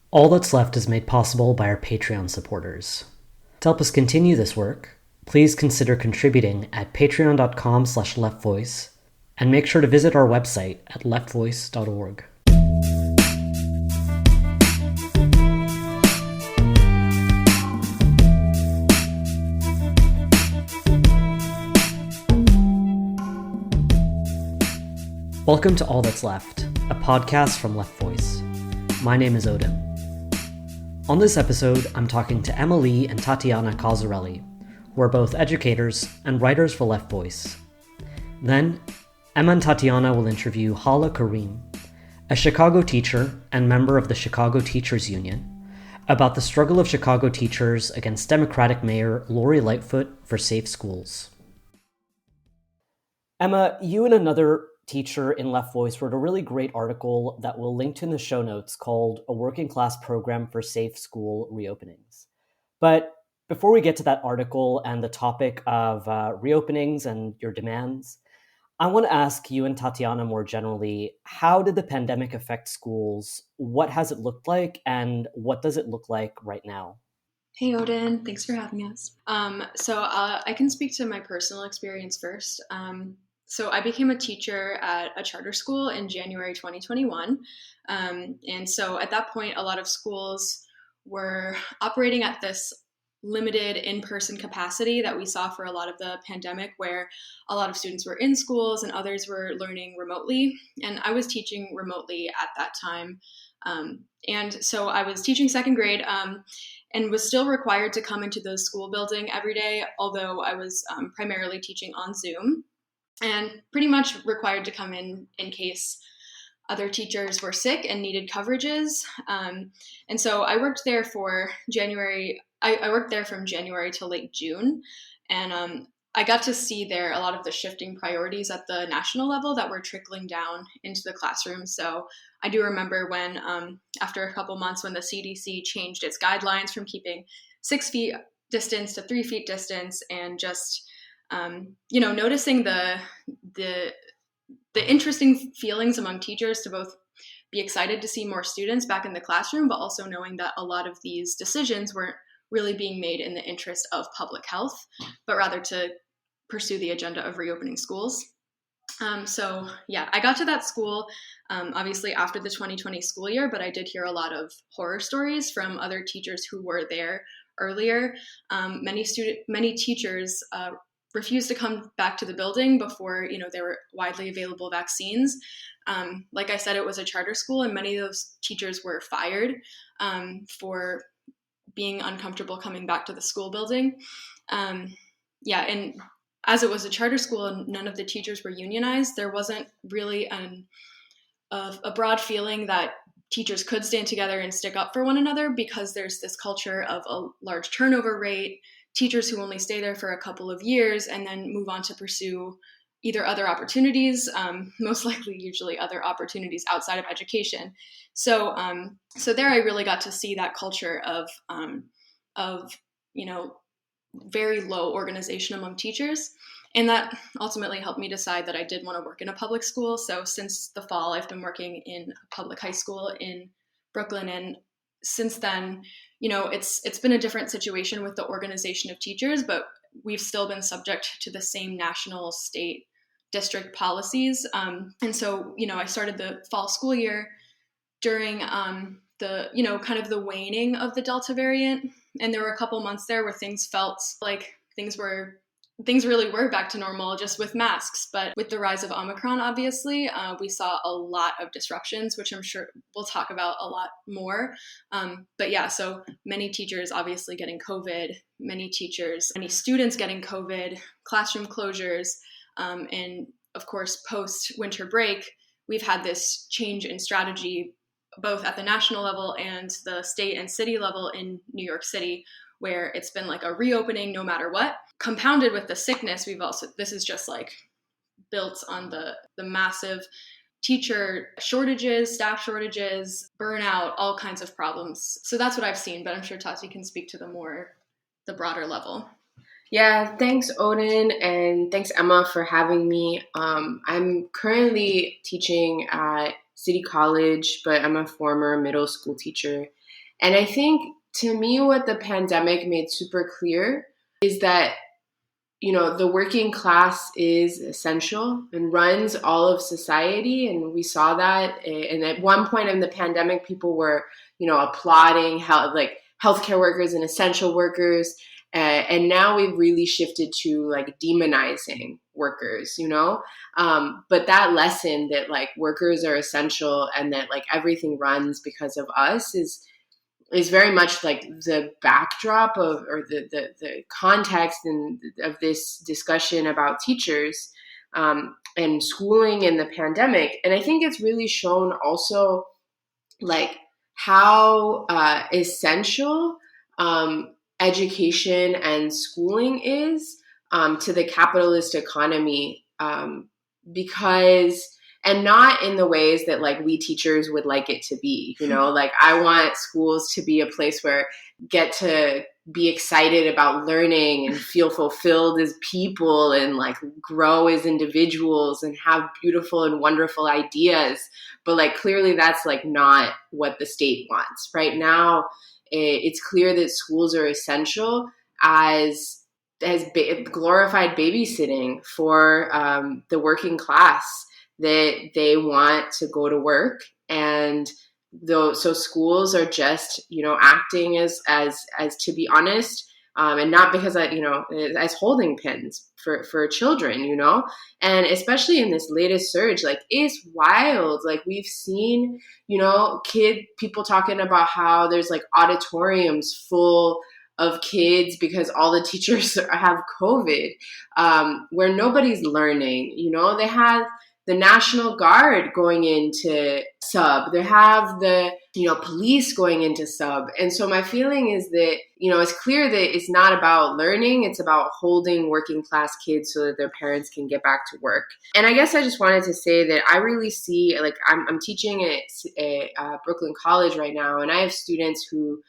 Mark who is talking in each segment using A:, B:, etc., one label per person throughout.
A: All That's Left is made possible by our Patreon supporters. To help us continue this work, please consider contributing at patreon.com/leftvoice, and make sure to visit our website at leftvoice.org. Welcome to All That's Left, a podcast from Left Voice. My name is Oden. On this episode, I'm talking to Lee and Tatiana Cozzarelli, who are both educators and writers for Left Voice. Then, Emma and Tatiana will interview Hala Karim, a Chicago teacher and member of the Chicago Teachers Union, about the struggle of Chicago teachers against Democratic Mayor Lori Lightfoot for safe schools. Emma, you and another teacher in Left Voice wrote a really great article that we'll link to in the show notes called A Working Class Program for Safe School Reopenings. But before we get to that article and the topic of reopenings and your demands, I want to ask you and Tatiana more generally, how did the pandemic affect schools? What has it looked like, and what does it look like right now?
B: Hey Oden, thanks for having us. I can speak to my personal experience first. So I became a teacher at a charter school in January 2021. And so at that point, a lot of schools were operating at this limited in-person capacity that we saw for a lot of the pandemic, where a lot of students were in schools and others were learning remotely. And I was teaching remotely at that time. And so I was teaching second grade and was still required to come into the school building every day, although I was primarily teaching on Zoom, and pretty much required to come in case other teachers were sick and needed coverages. And so I worked there for January. I worked there from January to late June. And I got to see there a lot of the shifting priorities at the national level that were trickling down into the classroom. So I do remember when, after a couple months, when the CDC changed its guidelines from keeping 6 feet distance to 3 feet distance, and just noticing the interesting feelings among teachers to both be excited to see more students back in the classroom, but also knowing that a lot of these decisions weren't really being made in the interest of public health, but rather to pursue the agenda of reopening schools. I got to that school obviously after the 2020 school year, but I did hear a lot of horror stories from other teachers who were there earlier. Many teachers refused to come back to the building before there were widely available vaccines. Like I said, it was a charter school, and many of those teachers were fired for being uncomfortable coming back to the school building. And as it was a charter school and none of the teachers were unionized, there wasn't really a broad feeling that teachers could stand together and stick up for one another, because there's this culture of a large turnover rate, teachers who only stay there for a couple of years and then move on to pursue either other opportunities, most likely usually other opportunities outside of education. So there I really got to see that culture of very low organization among teachers. And that ultimately helped me decide that I did want to work in a public school. So since the fall, I've been working in a public high school in Brooklyn. And since then, it's been a different situation with the organization of teachers, but we've still been subject to the same national, state, district policies. And so, I started the fall school year during kind of the waning of the Delta variant. And there were a couple months there where things felt like things really were back to normal, just with masks. But with the rise of Omicron, obviously, we saw a lot of disruptions, which I'm sure we'll talk about a lot more. So many teachers obviously getting COVID, many students getting COVID, classroom closures, and of course, post winter break, we've had this change in strategy, both at the national level and the state and city level in New York City, where it's been like a reopening no matter what, compounded with the sickness. This is just like built on the massive teacher shortages, staff shortages, burnout, all kinds of problems. So that's what I've seen, but I'm sure Tati can speak to the broader level.
C: Yeah, thanks, Oden, and thanks, Emma, for having me. I'm currently teaching at City College, but I'm a former middle school teacher. And I think to me, what the pandemic made super clear is that, the working class is essential and runs all of society. And we saw that. And at one point in the pandemic, people were, applauding how healthcare workers and essential workers. And now we've really shifted to demonizing workers, but that lesson that workers are essential and that everything runs because of us is very much the backdrop of, or the context of this discussion about teachers and schooling in the pandemic. And I think it's really shown also how essential education and schooling is to the capitalist economy, because, and not in the ways that we teachers would like it to be, I want schools to be a place where get to be excited about learning and feel fulfilled as people and grow as individuals and have beautiful and wonderful ideas. But clearly that's not what the state wants right now. It's clear that schools are essential as glorified babysitting for the working class, that they want to go to work. And so schools are just, acting as to be honest, and not because as holding pens for children, and especially in this latest surge, it's wild. We've seen, people talking about how there's auditoriums full of kids because all the teachers have COVID, where nobody's learning. They have the National Guard going into sub. They have the, police going into sub. And so my feeling is that, it's clear that it's not about learning. It's about holding working class kids so that their parents can get back to work. And I guess I just wanted to say that I really see, I'm teaching at Brooklyn College right now, and I have students who,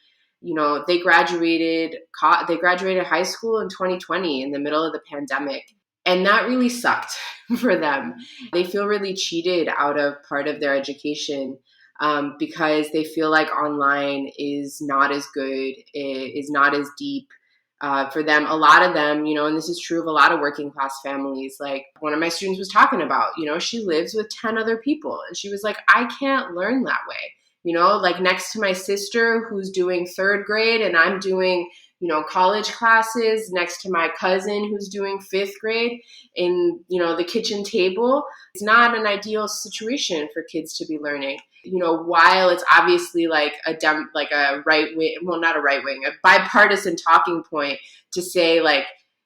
C: they graduated high school in 2020 in the middle of the pandemic. And that really sucked for them. They feel really cheated out of part of their education because they feel like online is not as good, is not as deep for them. A lot of them, and this is true of a lot of working class families. One of my students was talking about, she lives with 10 other people. And she was like, I can't learn that way. Next to my sister who's doing third grade and I'm doing college classes, next to my cousin who's doing fifth grade in, the kitchen table. It's not an ideal situation for kids to be learning. While it's obviously a right wing, well, not a right wing, a bipartisan talking point to say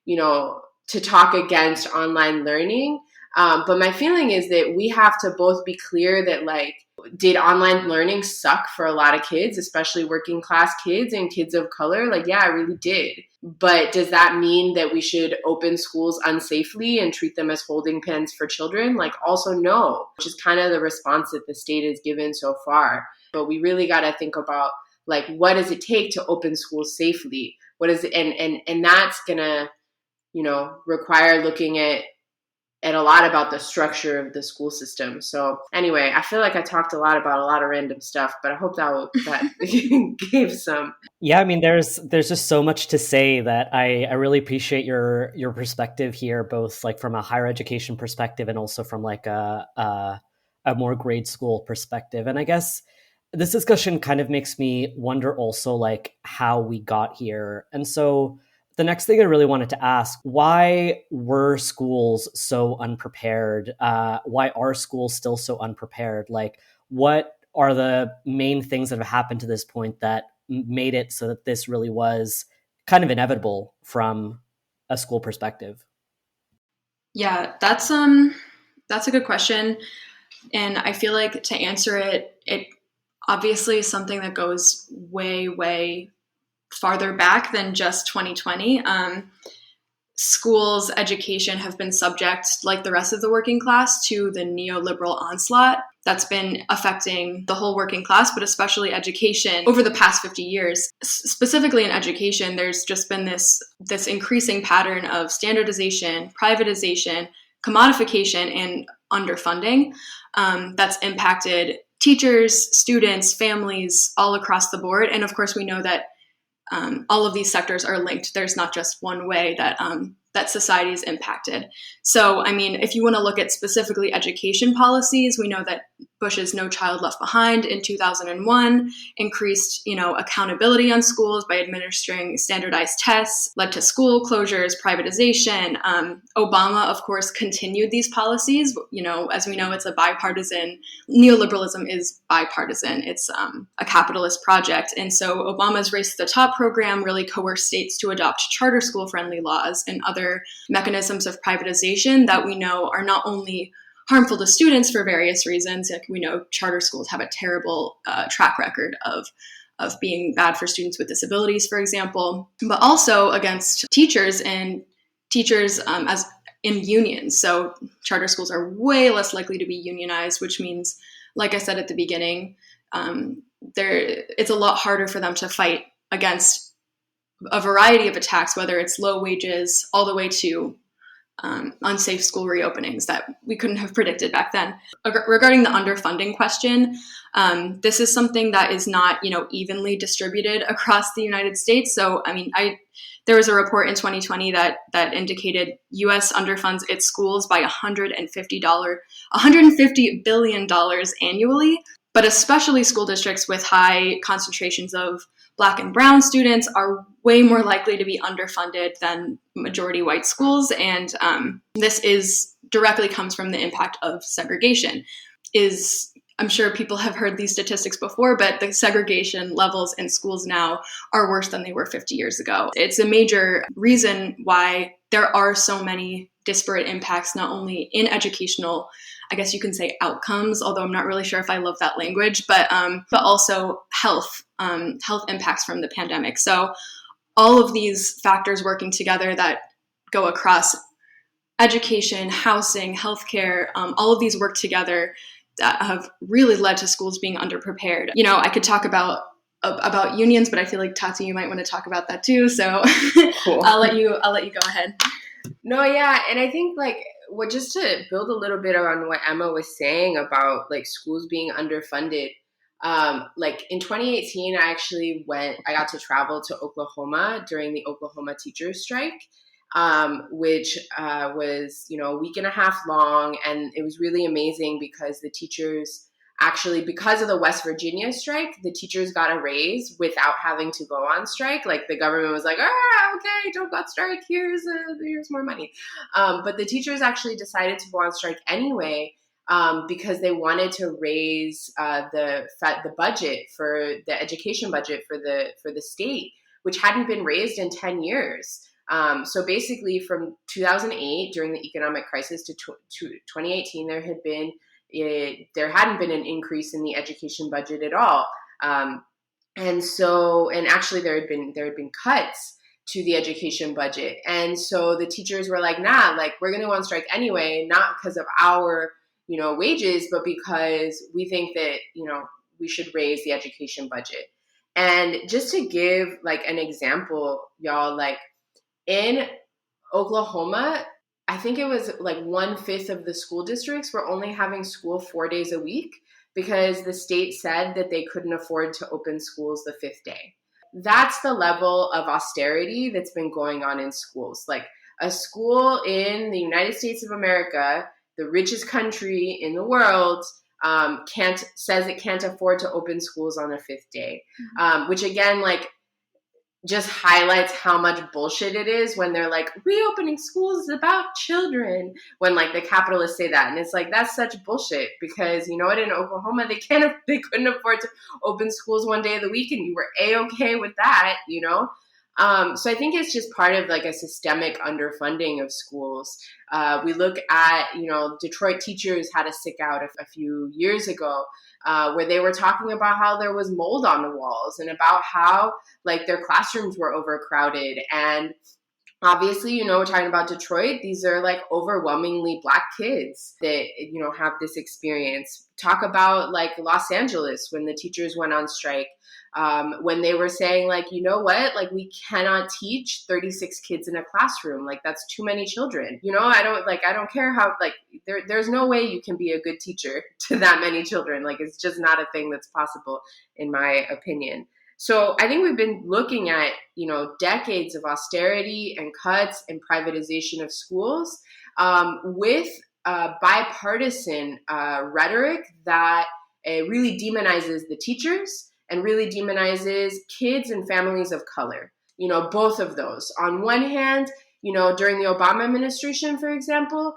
C: to talk against online learning. But my feeling is that we have to both be clear that did online learning suck for a lot of kids, especially working class kids and kids of color? Yeah, it really did. But does that mean that we should open schools unsafely and treat them as holding pens for children? Also no, which is kind of the response that the state has given so far. But we really got to think about what does it take to open schools safely? What is it? And that's gonna, require looking at a lot about the structure of the school system. So anyway, I feel like I talked a lot about a lot of random stuff, but I hope that gave some.
A: Yeah, I mean, there's just so much to say that I really appreciate your perspective here, both from a higher education perspective and also from a more grade school perspective. And I guess this discussion kind of makes me wonder also how we got here. And so the next thing I really wanted to ask, why were schools so unprepared? Why are schools still so unprepared? What are the main things that have happened to this point that made it so that this really was kind of inevitable from a school perspective?
B: Yeah, that's a good question. And I feel like to answer it obviously is something that goes way, way farther back than just 2020. Schools, education have been subject, like the rest of the working class, to the neoliberal onslaught that's been affecting the whole working class, but especially education over the past 50 years. Specifically in education, there's just been this increasing pattern of standardization, privatization, commodification and underfunding that's impacted teachers, students, families all across the board. And of course, we know that all of these sectors are linked. There's not just one way that society is impacted. So, I mean, if you want to look at specifically education policies, we know that Bush's No Child Left Behind in 2001 increased, accountability on schools by administering standardized tests, led to school closures, privatization. Obama, of course, continued these policies. As we know, it's a bipartisan, neoliberalism is bipartisan. It's a capitalist project. And so Obama's Race to the Top program really coerced states to adopt charter school friendly laws and other mechanisms of privatization that we know are not only harmful to students for various reasons. Like we know charter schools have a terrible track record of being bad for students with disabilities, for example, but also against teachers and teachers as in unions. So charter schools are way less likely to be unionized, which means, like I said at the beginning, it's a lot harder for them to fight against a variety of attacks, whether it's low wages all the way to unsafe school reopenings that we couldn't have predicted back then. Regarding the underfunding question, this is something that is not, evenly distributed across the United States. So, I mean, there was a report in 2020 that indicated U.S. underfunds its schools by $150 billion annually, but especially school districts with high concentrations of Black and brown students are way more likely to be underfunded than majority white schools. And this directly comes from the impact of segregation. I'm sure people have heard these statistics before, but the segregation levels in schools now are worse than they were 50 years ago. It's a major reason why there are so many disparate impacts, not only in educational, I guess you can say outcomes, although I'm not really sure if I love that language, but also health impacts from the pandemic. So all of these factors working together that go across education, housing, healthcare, all of these work together that have really led to schools being underprepared. I could talk about unions, but I feel like Tati, you might want to talk about that too. So cool. I'll let you go ahead.
C: No, yeah. And I think just to build a little bit on what Emma was saying about schools being underfunded, in 2018, I got to travel to Oklahoma during the Oklahoma teachers strike, which was, a week and a half long. And it was really amazing because the teachers actually, because of the West Virginia strike, the teachers got a raise without having to go on strike. The government was like, okay, don't go on strike. Here's more money. But the teachers actually decided to go on strike anyway, because they wanted to raise the budget for the education budget for the state, which hadn't been raised in 10 years. So basically from 2008, during the economic crisis, to 2018, there hadn't been an increase in the education budget at all. And actually there had been cuts to the education budget. And so the teachers were like, nah, we're going to go on strike anyway, not because of our, wages, but because we think that, we should raise the education budget. And just to give an example, y'all, in Oklahoma, I think it was 1/5 of the school districts were only having school 4 days a week because the state said that they couldn't afford to open schools the 5th day. That's the level of austerity that's been going on in schools. A school in the United States of America, the richest country in the world, says it can't afford to open schools on the 5th day, which again, just highlights how much bullshit it is when they're reopening schools is about children, when the capitalists say that. And it's that's such bullshit, because you know what, in Oklahoma, they couldn't afford to open schools 1 day of the week, and you were A-okay with that, So I think it's just part of a systemic underfunding of schools. We look at, Detroit teachers had a sick out a few years ago, where they were talking about how there was mold on the walls and about how their classrooms were overcrowded. And Obviously, we're talking about Detroit. These are like overwhelmingly Black kids that, have this experience. Talk about like Los Angeles when the teachers went on strike, when they were saying like, you know what, like we cannot teach 36 kids in a classroom. Like that's too many children. I don't care how, like there's no way you can be a good teacher to that many children. Like it's just not a thing that's possible in my opinion. So I think we've been looking at, decades of austerity and cuts and privatization of schools with bipartisan rhetoric that really demonizes the teachers and really demonizes kids and families of color. Both of those. On one hand, during the Obama administration, for example,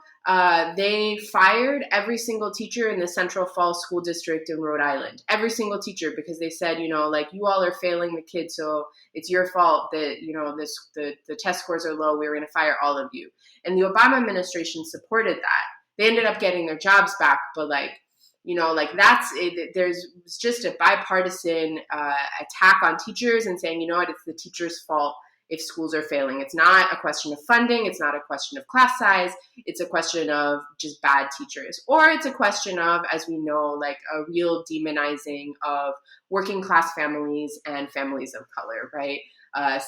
C: they fired every single teacher in the Central Falls School District in Rhode Island. Every single teacher, because they said, like, you all are failing the kids, so it's your fault that, the test scores are low. We're going to fire all of you. And the Obama administration supported that. They ended up getting their jobs back, but that's it. There's just a bipartisan attack on teachers and saying, it's the teacher's fault if schools are failing. It's not a question of funding. It's not a question of class size. It's a question of just bad teachers. Or it's a question of, as we know, like a real demonizing of working class families and families of color, right?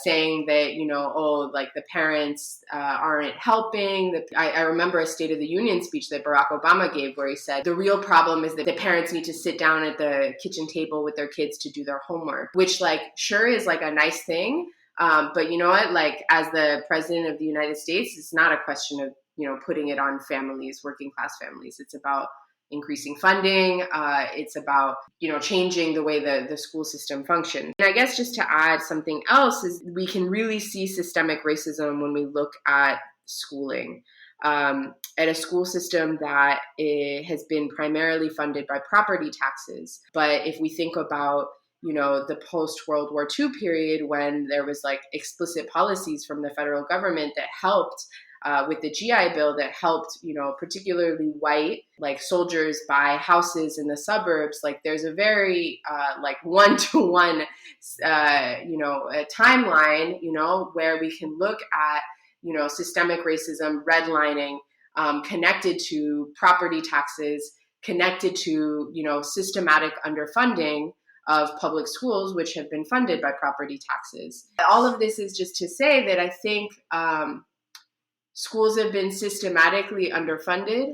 C: Saying that, like the parents aren't helping. I remember a State of the Union speech that Barack Obama gave where he said, the real problem is that the parents need to sit down at the kitchen table with their kids to do their homework, which like sure is like a nice thing. But you know what, like as the president of the United States, it's not a question of, putting it on families, working class families. It's about increasing funding. It's about, changing the way the school system functions. And I guess just to add something else is we can really see systemic racism when we look at schooling. At a school system that has been primarily funded by property taxes. But if we think about the post-World War II period when there was like explicit policies from the federal government that helped with the GI Bill that helped, particularly white like soldiers buy houses in the suburbs. Like there's a very like one-to-one, a timeline, where we can look at, systemic racism, redlining connected to property taxes, connected to, systematic underfunding of public schools, which have been funded by property taxes. All of this is just to say that I think schools have been systematically underfunded.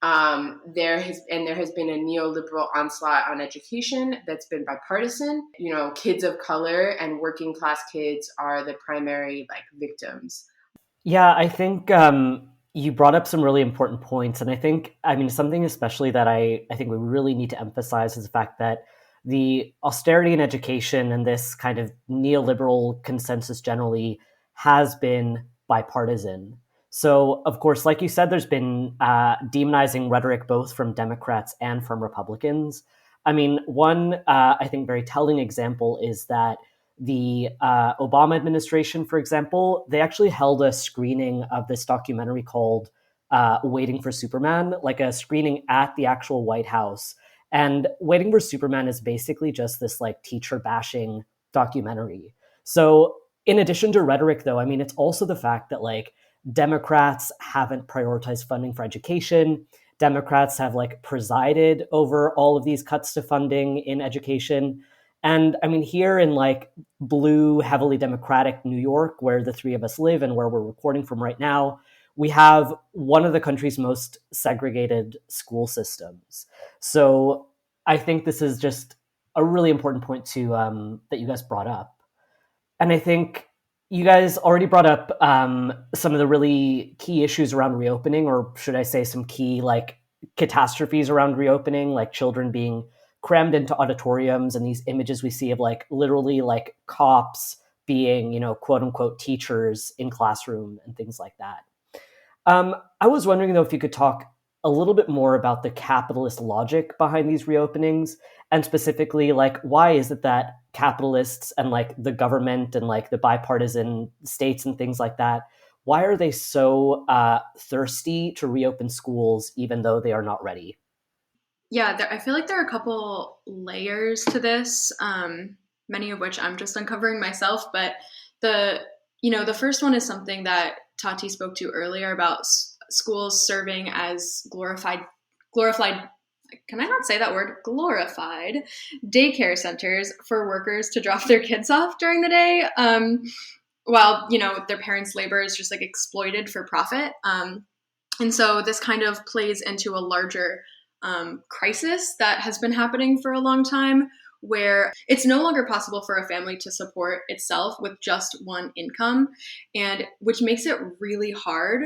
C: There has been a neoliberal onslaught on education that's been bipartisan. Kids of color and working class kids are the primary like victims.
A: Yeah, I think you brought up some really important points. And I mean, something especially that I think we really need to emphasize is the fact that the austerity in education and this kind of neoliberal consensus generally has been bipartisan. So, of course, like you said, there's been demonizing rhetoric both from Democrats and from Republicans. I mean, one, I think, very telling example is that the Obama administration, for example, they actually held a screening of this documentary called Waiting for Superman, like a screening at the actual White House. And Waiting for Superman is basically just this like teacher bashing documentary. So in addition to rhetoric, though, I mean, it's also the fact that like Democrats haven't prioritized funding for education. Democrats have like presided over all of these cuts to funding in education. And I mean, here in like blue, heavily Democratic New York, where the three of us live and where we're recording from right now, we have one of the country's most segregated school systems. So I think this is just a really important point to that you guys brought up. And I think you guys already brought up some of the really key issues around reopening, or should I say some key like catastrophes around reopening, like children being crammed into auditoriums and these images we see of like literally like cops being, quote unquote teachers in classroom and things like that. I was wondering, though, if you could talk a little bit more about the capitalist logic behind these reopenings, and specifically, like, why is it that capitalists and like the government and like the bipartisan states and things like that, why are they so thirsty to reopen schools even though they are not ready?
B: Yeah, I feel like there are a couple layers to this, many of which I'm just uncovering myself, but the The first one is something that Tati spoke to earlier about schools serving as glorified, can I not say that word? Glorified daycare centers for workers to drop their kids off during the day. While, their parents' labor is just like exploited for profit. And so this kind of plays into a larger crisis that has been happening for a long time, where it's no longer possible for a family to support itself with just one income, and which makes it really hard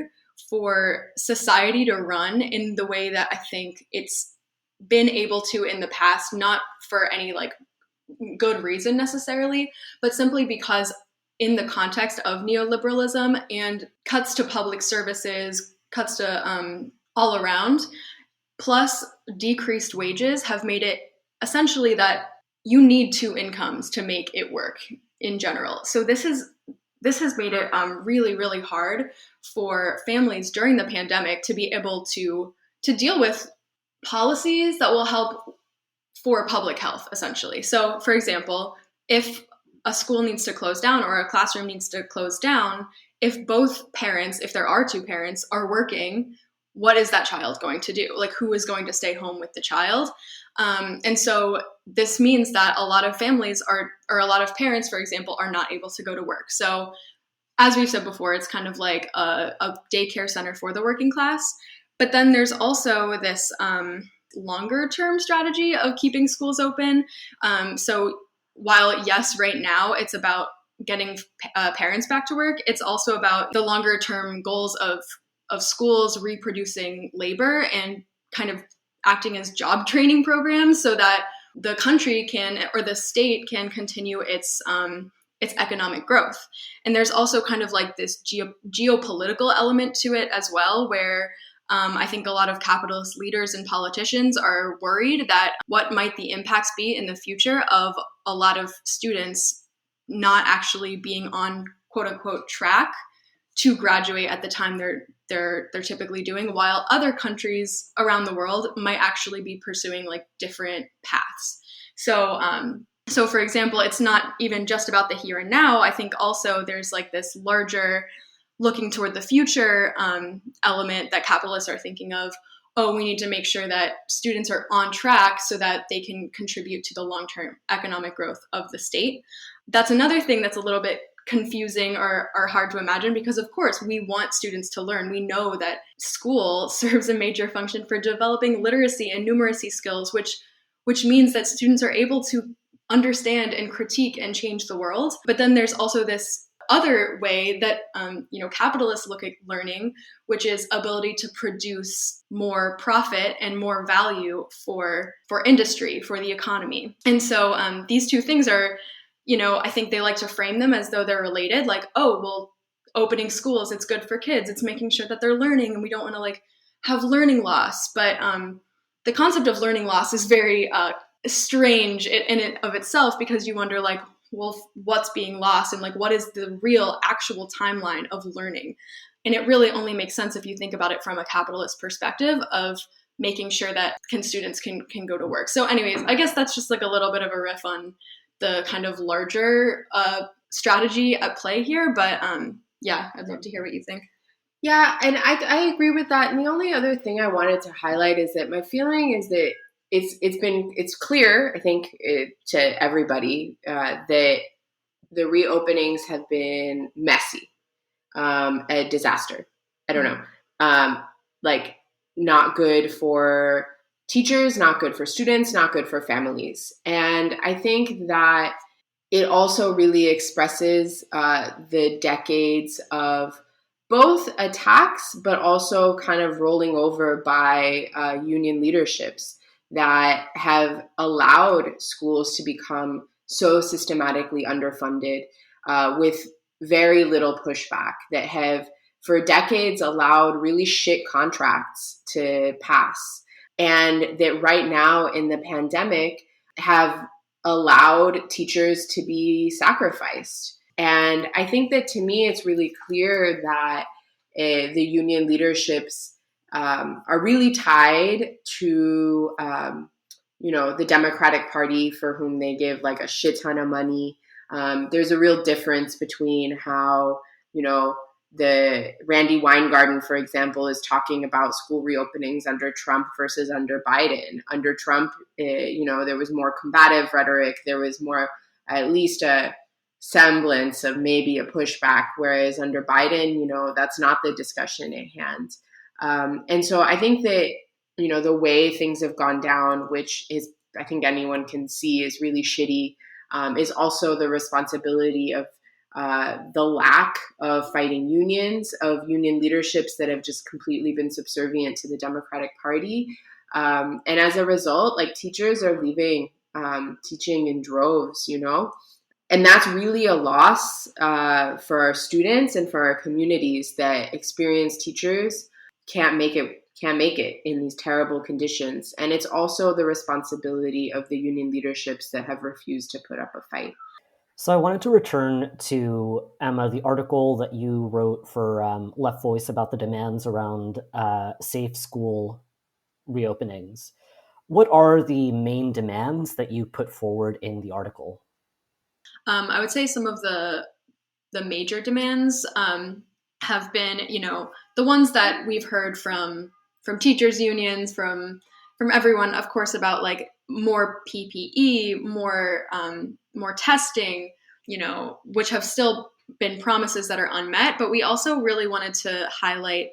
B: for society to run in the way that I think it's been able to in the past, not for any like good reason necessarily, but simply because in the context of neoliberalism and cuts to public services, cuts to all around, plus decreased wages have made it essentially that you need two incomes to make it work in general. So this has made it really, really hard for families during the pandemic to be able to deal with policies that will help for public health, essentially. So, for example, if a school needs to close down or a classroom needs to close down, if both parents, if there are two parents, are working, what is that child going to do? Like, who is going to stay home with the child? And so this means that a lot of families or a lot of parents, for example, are not able to go to work. So as we've said before, it's kind of like a daycare center for the working class. But then there's also this longer term strategy of keeping schools open. So while, yes, right now it's about getting parents back to work, it's also about the longer term goals of schools reproducing labor and kind of acting as job training programs so that the country can, or the state can, continue its economic growth. And there's also kind of like this geopolitical element to it as well, where I think a lot of capitalist leaders and politicians are worried that what might the impacts be in the future of a lot of students not actually being on quote unquote track to graduate at the time they're typically doing, while other countries around the world might actually be pursuing like different paths. So for example, it's not even just about the here and now. I think also there's like this larger looking toward the future element that capitalists are thinking of. Oh, we need to make sure that students are on track so that they can contribute to the long-term economic growth of the state. That's another thing that's a little bit confusing or hard to imagine, because of course we want students to learn. We know that school serves a major function for developing literacy and numeracy skills, which means that students are able to understand and critique and change the world. But then there's also this other way that capitalists look at learning, which is ability to produce more profit and more value for industry, for the economy. And so these two things are, I think they like to frame them as though they're related. Like, oh, well, opening schools, it's good for kids. It's making sure that they're learning, and we don't want to like have learning loss. But the concept of learning loss is very strange in and of itself, because you wonder like, well, what's being lost, and like, what is the real actual timeline of learning? And it really only makes sense if you think about it from a capitalist perspective of making sure that students can go to work. So anyways, I guess that's just like a little bit of a riff on the kind of larger strategy at play here. But yeah, I'd love to hear what you think.
C: Yeah, and I agree with that. And the only other thing I wanted to highlight is that my feeling is that it's clear, I think, to everybody that the reopenings have been messy, a disaster. I don't know, like not good for teachers, not good for students, not good for families. And I think that it also really expresses the decades of both attacks, but also kind of rolling over by union leaderships that have allowed schools to become so systematically underfunded with very little pushback, that have for decades allowed really shit contracts to pass. And that right now in the pandemic have allowed teachers to be sacrificed. And I think that to me, it's really clear that the union leaderships are really tied to, the Democratic Party, for whom they give like a shit ton of money, There's a real difference between how, the Randy Weingarten, for example, is talking about school reopenings under Trump versus under Biden. Under Trump, there was more combative rhetoric. There was more, at least a semblance of maybe a pushback, whereas under Biden, that's not the discussion at hand. And so I think that, the way things have gone down, which is, I think anyone can see is really shitty, is also the responsibility of the lack of fighting unions, of union leaderships that have just completely been subservient to the Democratic Party. And as a result, like, teachers are leaving teaching in droves, and that's really a loss for our students and for our communities, that experienced teachers can't make it in these terrible conditions. And it's also the responsibility of the union leaderships that have refused to put up a fight.
A: So I wanted to return to, Emma, the article that you wrote for Left Voice about the demands around safe school reopenings. What are the main demands that you put forward in the article?
B: I would say some of the major demands have been, the ones that we've heard from teachers unions, from everyone, of course, about like more PPE, more testing, which have still been promises that are unmet. But we also really wanted to highlight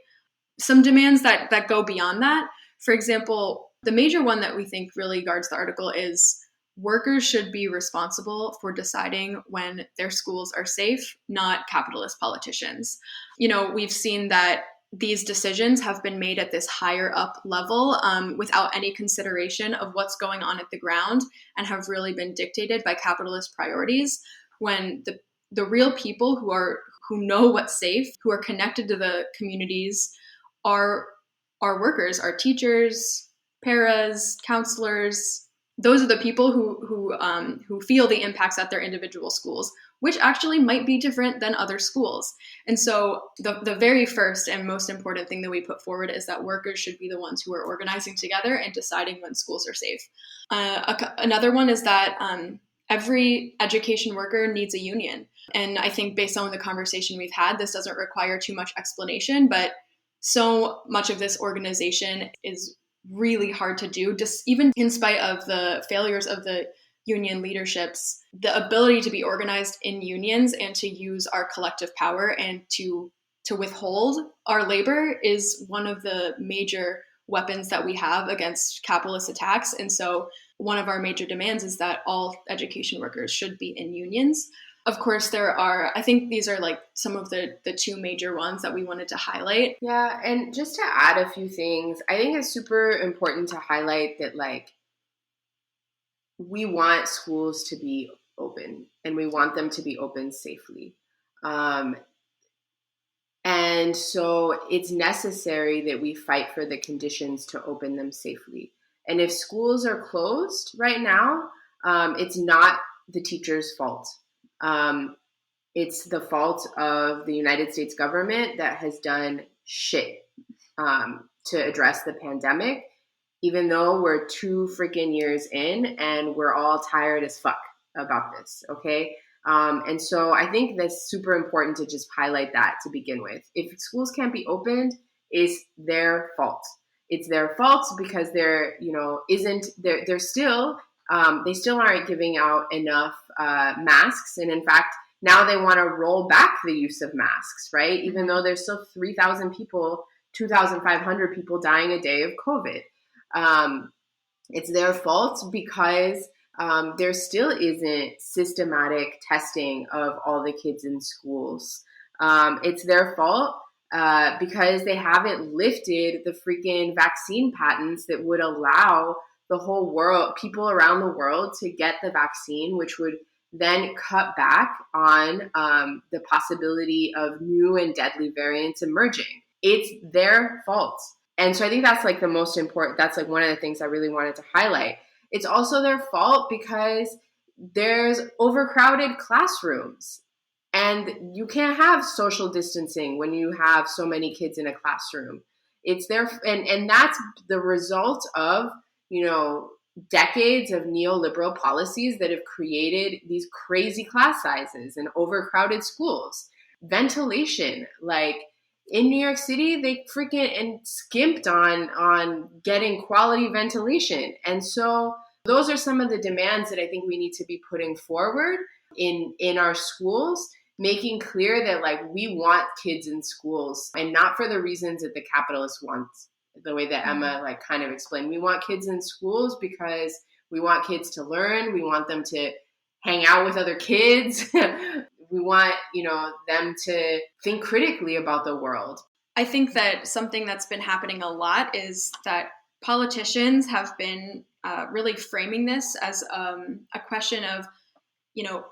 B: some demands that go beyond that. For example, the major one that we think really guards the article is workers should be responsible for deciding when their schools are safe, not capitalist politicians. We've seen that these decisions have been made at this higher up level without any consideration of what's going on at the ground, and have really been dictated by capitalist priorities, when the real people who know what's safe, who are connected to the communities, are workers, are teachers, paras, counselors. Those are the people who feel the impacts at their individual schools, which actually might be different than other schools. And so the very first and most important thing that we put forward is that workers should be the ones who are organizing together and deciding when schools are safe. Another one is that every education worker needs a union. And I think based on the conversation we've had, this doesn't require too much explanation, but so much of this organization is really hard to do, just even in spite of the failures of the union leaderships. The ability to be organized in unions and to use our collective power and to withhold our labor is one of the major weapons that we have against capitalist attacks. And so one of our major demands is that all education workers should be in unions. Of course, I think these are like some of the two major ones that we wanted to highlight.
C: Yeah, and just to add a few things, I think it's super important to highlight that, like, we want schools to be open, and we want them to be open safely. And so it's necessary that we fight for the conditions to open them safely. And if schools are closed right now, it's not the teacher's fault. It's the fault of the United States government that has done shit to address the pandemic, even though we're 2 freaking years in and we're all tired as fuck about this, okay? And so I think that's super important to just highlight that to begin with. If schools can't be opened, it's their fault. It's their fault because they still aren't giving out enough masks. And in fact, now they want to roll back the use of masks, right? Even though there's still 3,000 people, 2,500 people dying a day of COVID. It's their fault because there still isn't systematic testing of all the kids in schools. It's their fault because they haven't lifted the freaking vaccine patents that would allow the whole world, people around the world, to get the vaccine, which would then cut back on the possibility of new and deadly variants emerging. It's their fault. And so I think that's like the most important, that's like one of the things I really wanted to highlight. It's also their fault because there's overcrowded classrooms, and you can't have social distancing when you have so many kids in a classroom. It's their, and that's the result of, decades of neoliberal policies that have created these crazy class sizes and overcrowded schools. Ventilation, like in New York City, they freaking and skimped on getting quality ventilation. And so those are some of the demands that I think we need to be putting forward in our schools, making clear that like we want kids in schools and not for the reasons that the capitalists want, the way that Emma like kind of explained. We want kids in schools because we want kids to learn. We want them to hang out with other kids. We want, them to think critically about the world.
B: I think that something that's been happening a lot is that politicians have been really framing this as a question of,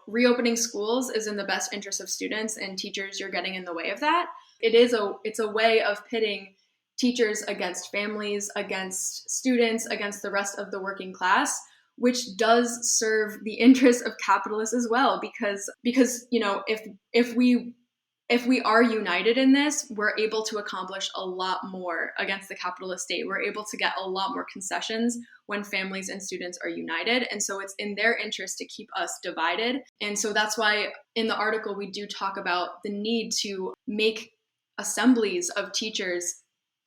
B: reopening schools is in the best interest of students, and teachers, you're getting in the way of that. It's a way of pitting teachers against families, against students, against the rest of the working class, which does serve the interests of capitalists as well, because if we are united in this, we're able to accomplish a lot more against the capitalist state. We're able to get a lot more concessions when families and students are united. And so it's in their interest to keep us divided. And so that's why in the article, we do talk about the need to make assemblies of teachers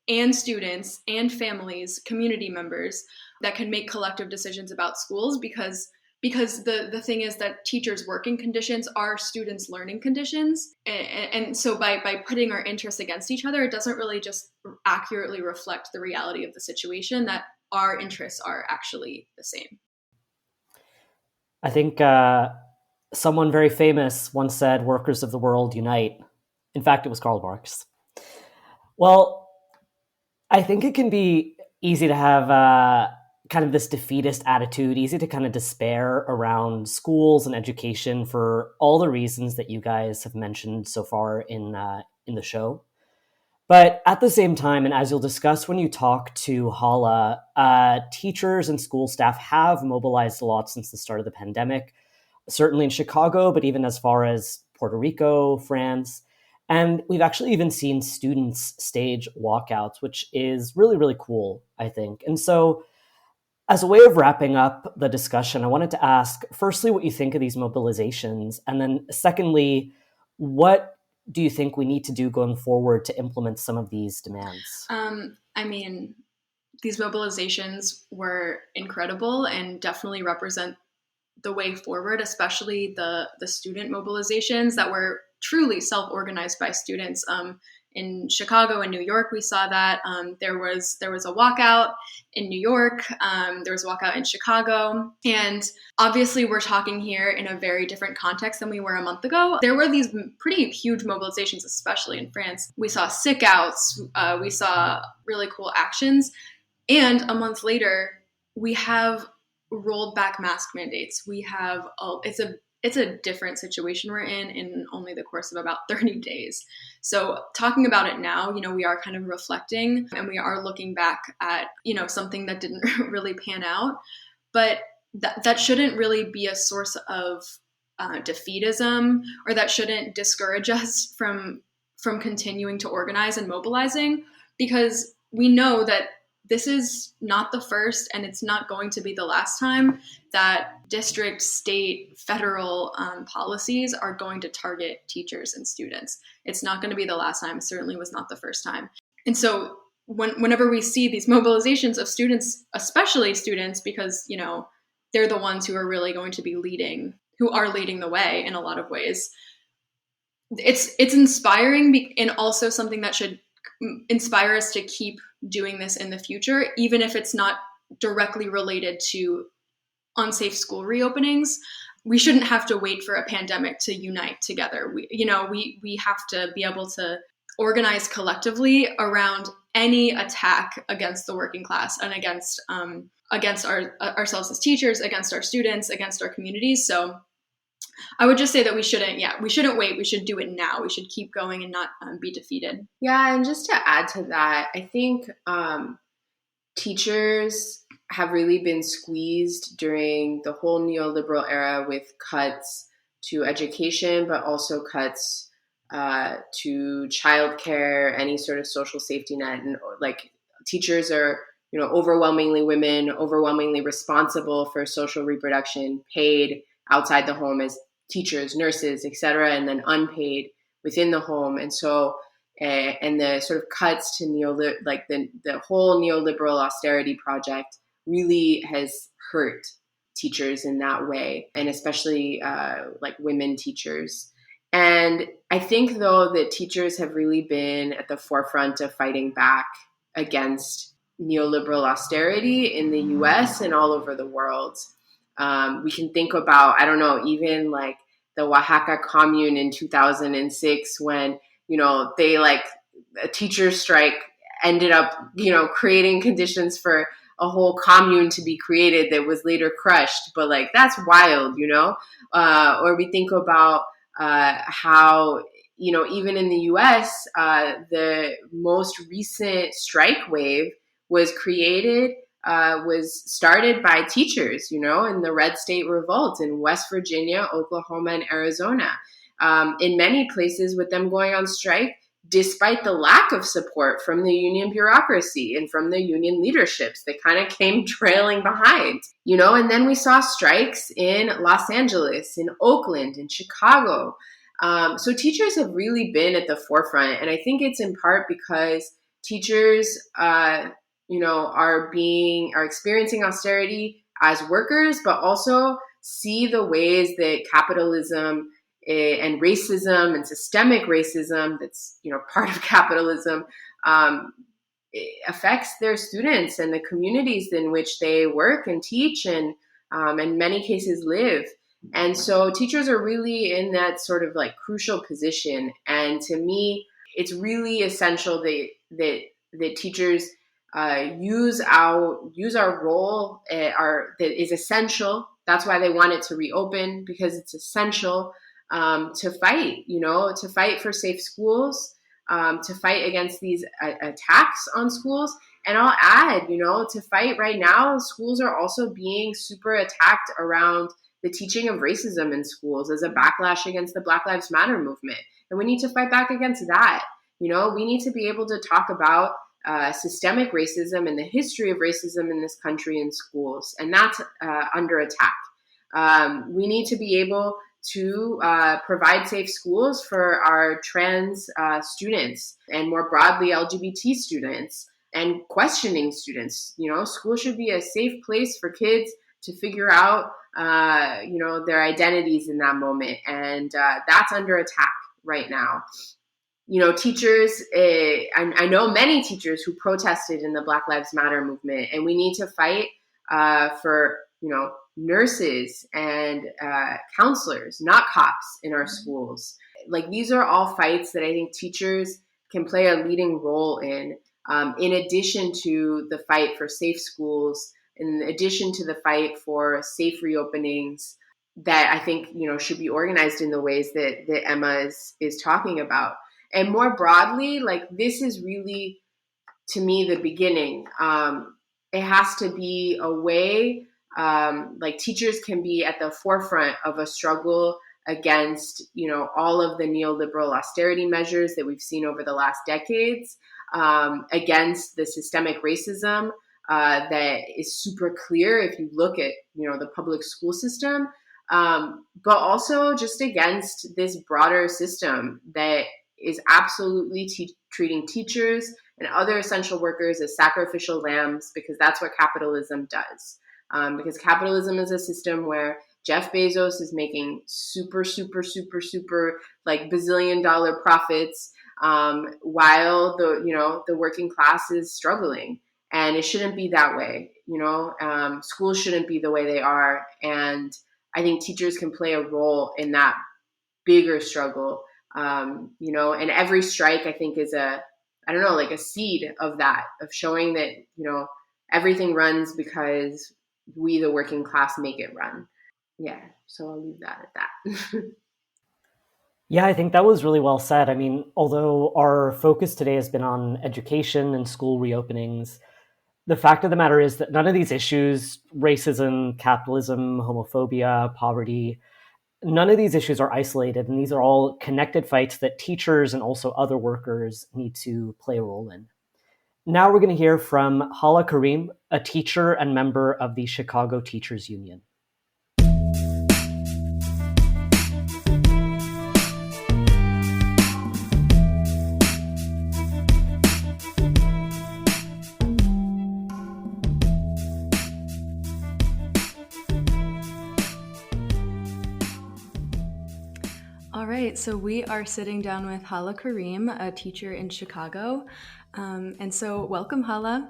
B: and students and families, community members that can make collective decisions about schools, because the thing is that teachers' working conditions are students' learning conditions. And so by putting our interests against each other, it doesn't really just accurately reflect the reality of the situation, that our interests are actually the same.
A: I think someone very famous once said, "Workers of the world unite." In fact, it was Karl Marx. Well, I think it can be easy to have kind of this defeatist attitude, easy to kind of despair around schools and education for all the reasons that you guys have mentioned so far in the show. But at the same time, and as you'll discuss when you talk to Hala, teachers and school staff have mobilized a lot since the start of the pandemic, certainly in Chicago, but even as far as Puerto Rico, France. And we've actually even seen students stage walkouts, which is really, really cool, I think. And so as a way of wrapping up the discussion, I wanted to ask, firstly, what you think of these mobilizations. And then secondly, what do you think we need to do going forward to implement some of these demands?
B: These mobilizations were incredible and definitely represent the way forward, especially the student mobilizations that were truly self-organized by students. In Chicago and New York, we saw that there was a walkout in New York. There was a walkout in Chicago. And obviously, we're talking here in a very different context than we were a month ago. There were these pretty huge mobilizations, especially in France. We saw sick outs. We saw really cool actions. And a month later, we have rolled back mask mandates. We have it's a different situation we're in only the course of about 30 days. So talking about it now, we are kind of reflecting and we are looking back at, something that didn't really pan out, but that shouldn't really be a source of defeatism, or that shouldn't discourage us from continuing to organize and mobilizing, because we know that this is not the first, and it's not going to be the last time that district, state, federal policies are going to target teachers and students. It's not going to be the last time. It certainly was not the first time. And so whenever we see these mobilizations of students, especially students, because, they're the ones who are really going to be leading the way in a lot of ways, it's inspiring, and also something that should inspire us to keep doing this in the future, even if it's not directly related to unsafe school reopenings. We shouldn't have to wait for a pandemic to unite together. We have to be able to organize collectively around any attack against the working class and against ourselves as teachers, against our students, against our communities. So I would just say that we shouldn't wait. We should do it now. We should keep going and not be defeated.
C: Yeah, and just to add to that, I think teachers have really been squeezed during the whole neoliberal era with cuts to education, but also cuts to childcare, any sort of social safety net. And like teachers are overwhelmingly women, overwhelmingly responsible for social reproduction, paid outside the home as teachers, nurses, etc., and then unpaid within the home. And so, and the sort of cuts to the whole neoliberal austerity project really has hurt teachers in that way, and especially women teachers. And I think, though, that teachers have really been at the forefront of fighting back against neoliberal austerity in the US and all over the world. We can think about, I don't know, even like the Oaxaca commune in 2006 when, a teacher strike ended up, creating conditions for a whole commune to be created that was later crushed. But like, that's wild, or we think about how, even in the US, the most recent strike wave was started by teachers, in the Red State Revolt in West Virginia, Oklahoma, and Arizona. In many places with them going on strike, despite the lack of support from the union bureaucracy and from the union leaderships that kind of came trailing behind, and then we saw strikes in Los Angeles, in Oakland, in Chicago. So teachers have really been at the forefront. And I think it's in part because teachers, are experiencing austerity as workers, but also see the ways that capitalism and racism and systemic racism that's, part of capitalism, affects their students and the communities in which they work and teach and in many cases live. And so teachers are really in that sort of like crucial position. And to me, it's really essential that teachers use our role that is essential. That's why they want it to reopen, because it's essential to fight for safe schools, to fight against these attacks on schools. And I'll add, to fight right now, schools are also being super attacked around the teaching of racism in schools as a backlash against the Black Lives Matter movement. And we need to fight back against that. We need to be able to talk about systemic racism and the history of racism in this country in schools. And that's under attack. We need to be able to provide safe schools for our trans students and more broadly LGBT students and questioning students. School should be a safe place for kids to figure out, their identities in that moment. And that's under attack right now. Teachers, I know many teachers who protested in the Black Lives Matter movement, and we need to fight for, nurses and counselors, not cops in our schools. Like, these are all fights that I think teachers can play a leading role in addition to the fight for safe schools, in addition to the fight for safe reopenings that I think, should be organized in the ways that Emma is talking about. And more broadly, like, this is really, to me, the beginning. It has to be a way, teachers can be at the forefront of a struggle against, all of the neoliberal austerity measures that we've seen over the last decades, against the systemic racism that is super clear if you look at, the public school system, but also just against this broader system that is absolutely treating teachers and other essential workers as sacrificial lambs, because that's what capitalism does. Because capitalism is a system where Jeff Bezos is making super, super, super, super like bazillion-dollar profits, while the working class is struggling. And it shouldn't be that way. Schools shouldn't be the way they are. And I think teachers can play a role in that bigger struggle. And every strike, I think, is a seed of that, of showing that, everything runs because we, the working class, make it run. Yeah. So I'll leave that at that.
A: Yeah, I think that was really well said. I mean, although our focus today has been on education and school reopenings, the fact of the matter is that none of these issues, racism, capitalism, homophobia, poverty, none of these issues are isolated, and these are all connected fights that teachers and also other workers need to play a role in. Now we're going to hear from Hala Karim, a teacher and member of the Chicago Teachers Union.
B: All right, so we are sitting down with Hala Karim, a teacher in Chicago. And so welcome, Hala.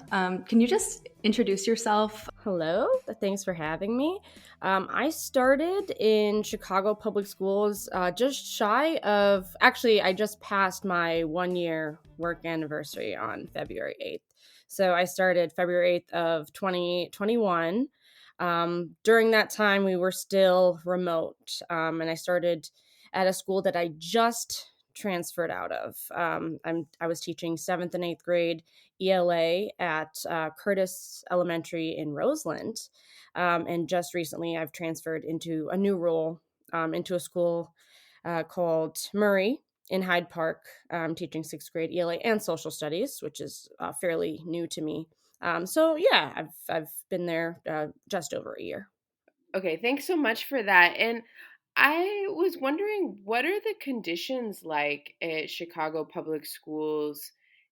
B: Can you just introduce yourself?
D: Hello, thanks for having me. I started in Chicago Public Schools just shy of, actually, I just passed my 1-year work anniversary on February 8th. So I started February 8th of 2021. During that time, we were still remote, and I started at a school that I just transferred out of. I was teaching 7th and 8th grade ELA at Curtis Elementary in Roseland. And just recently, I've transferred into a new role into a school called Murray in Hyde Park, teaching 6th grade ELA and social studies, which is fairly new to me. So yeah, I've been there just over a year.
C: Okay, thanks so much for that. And I was wondering, what are the conditions like at Chicago Public Schools,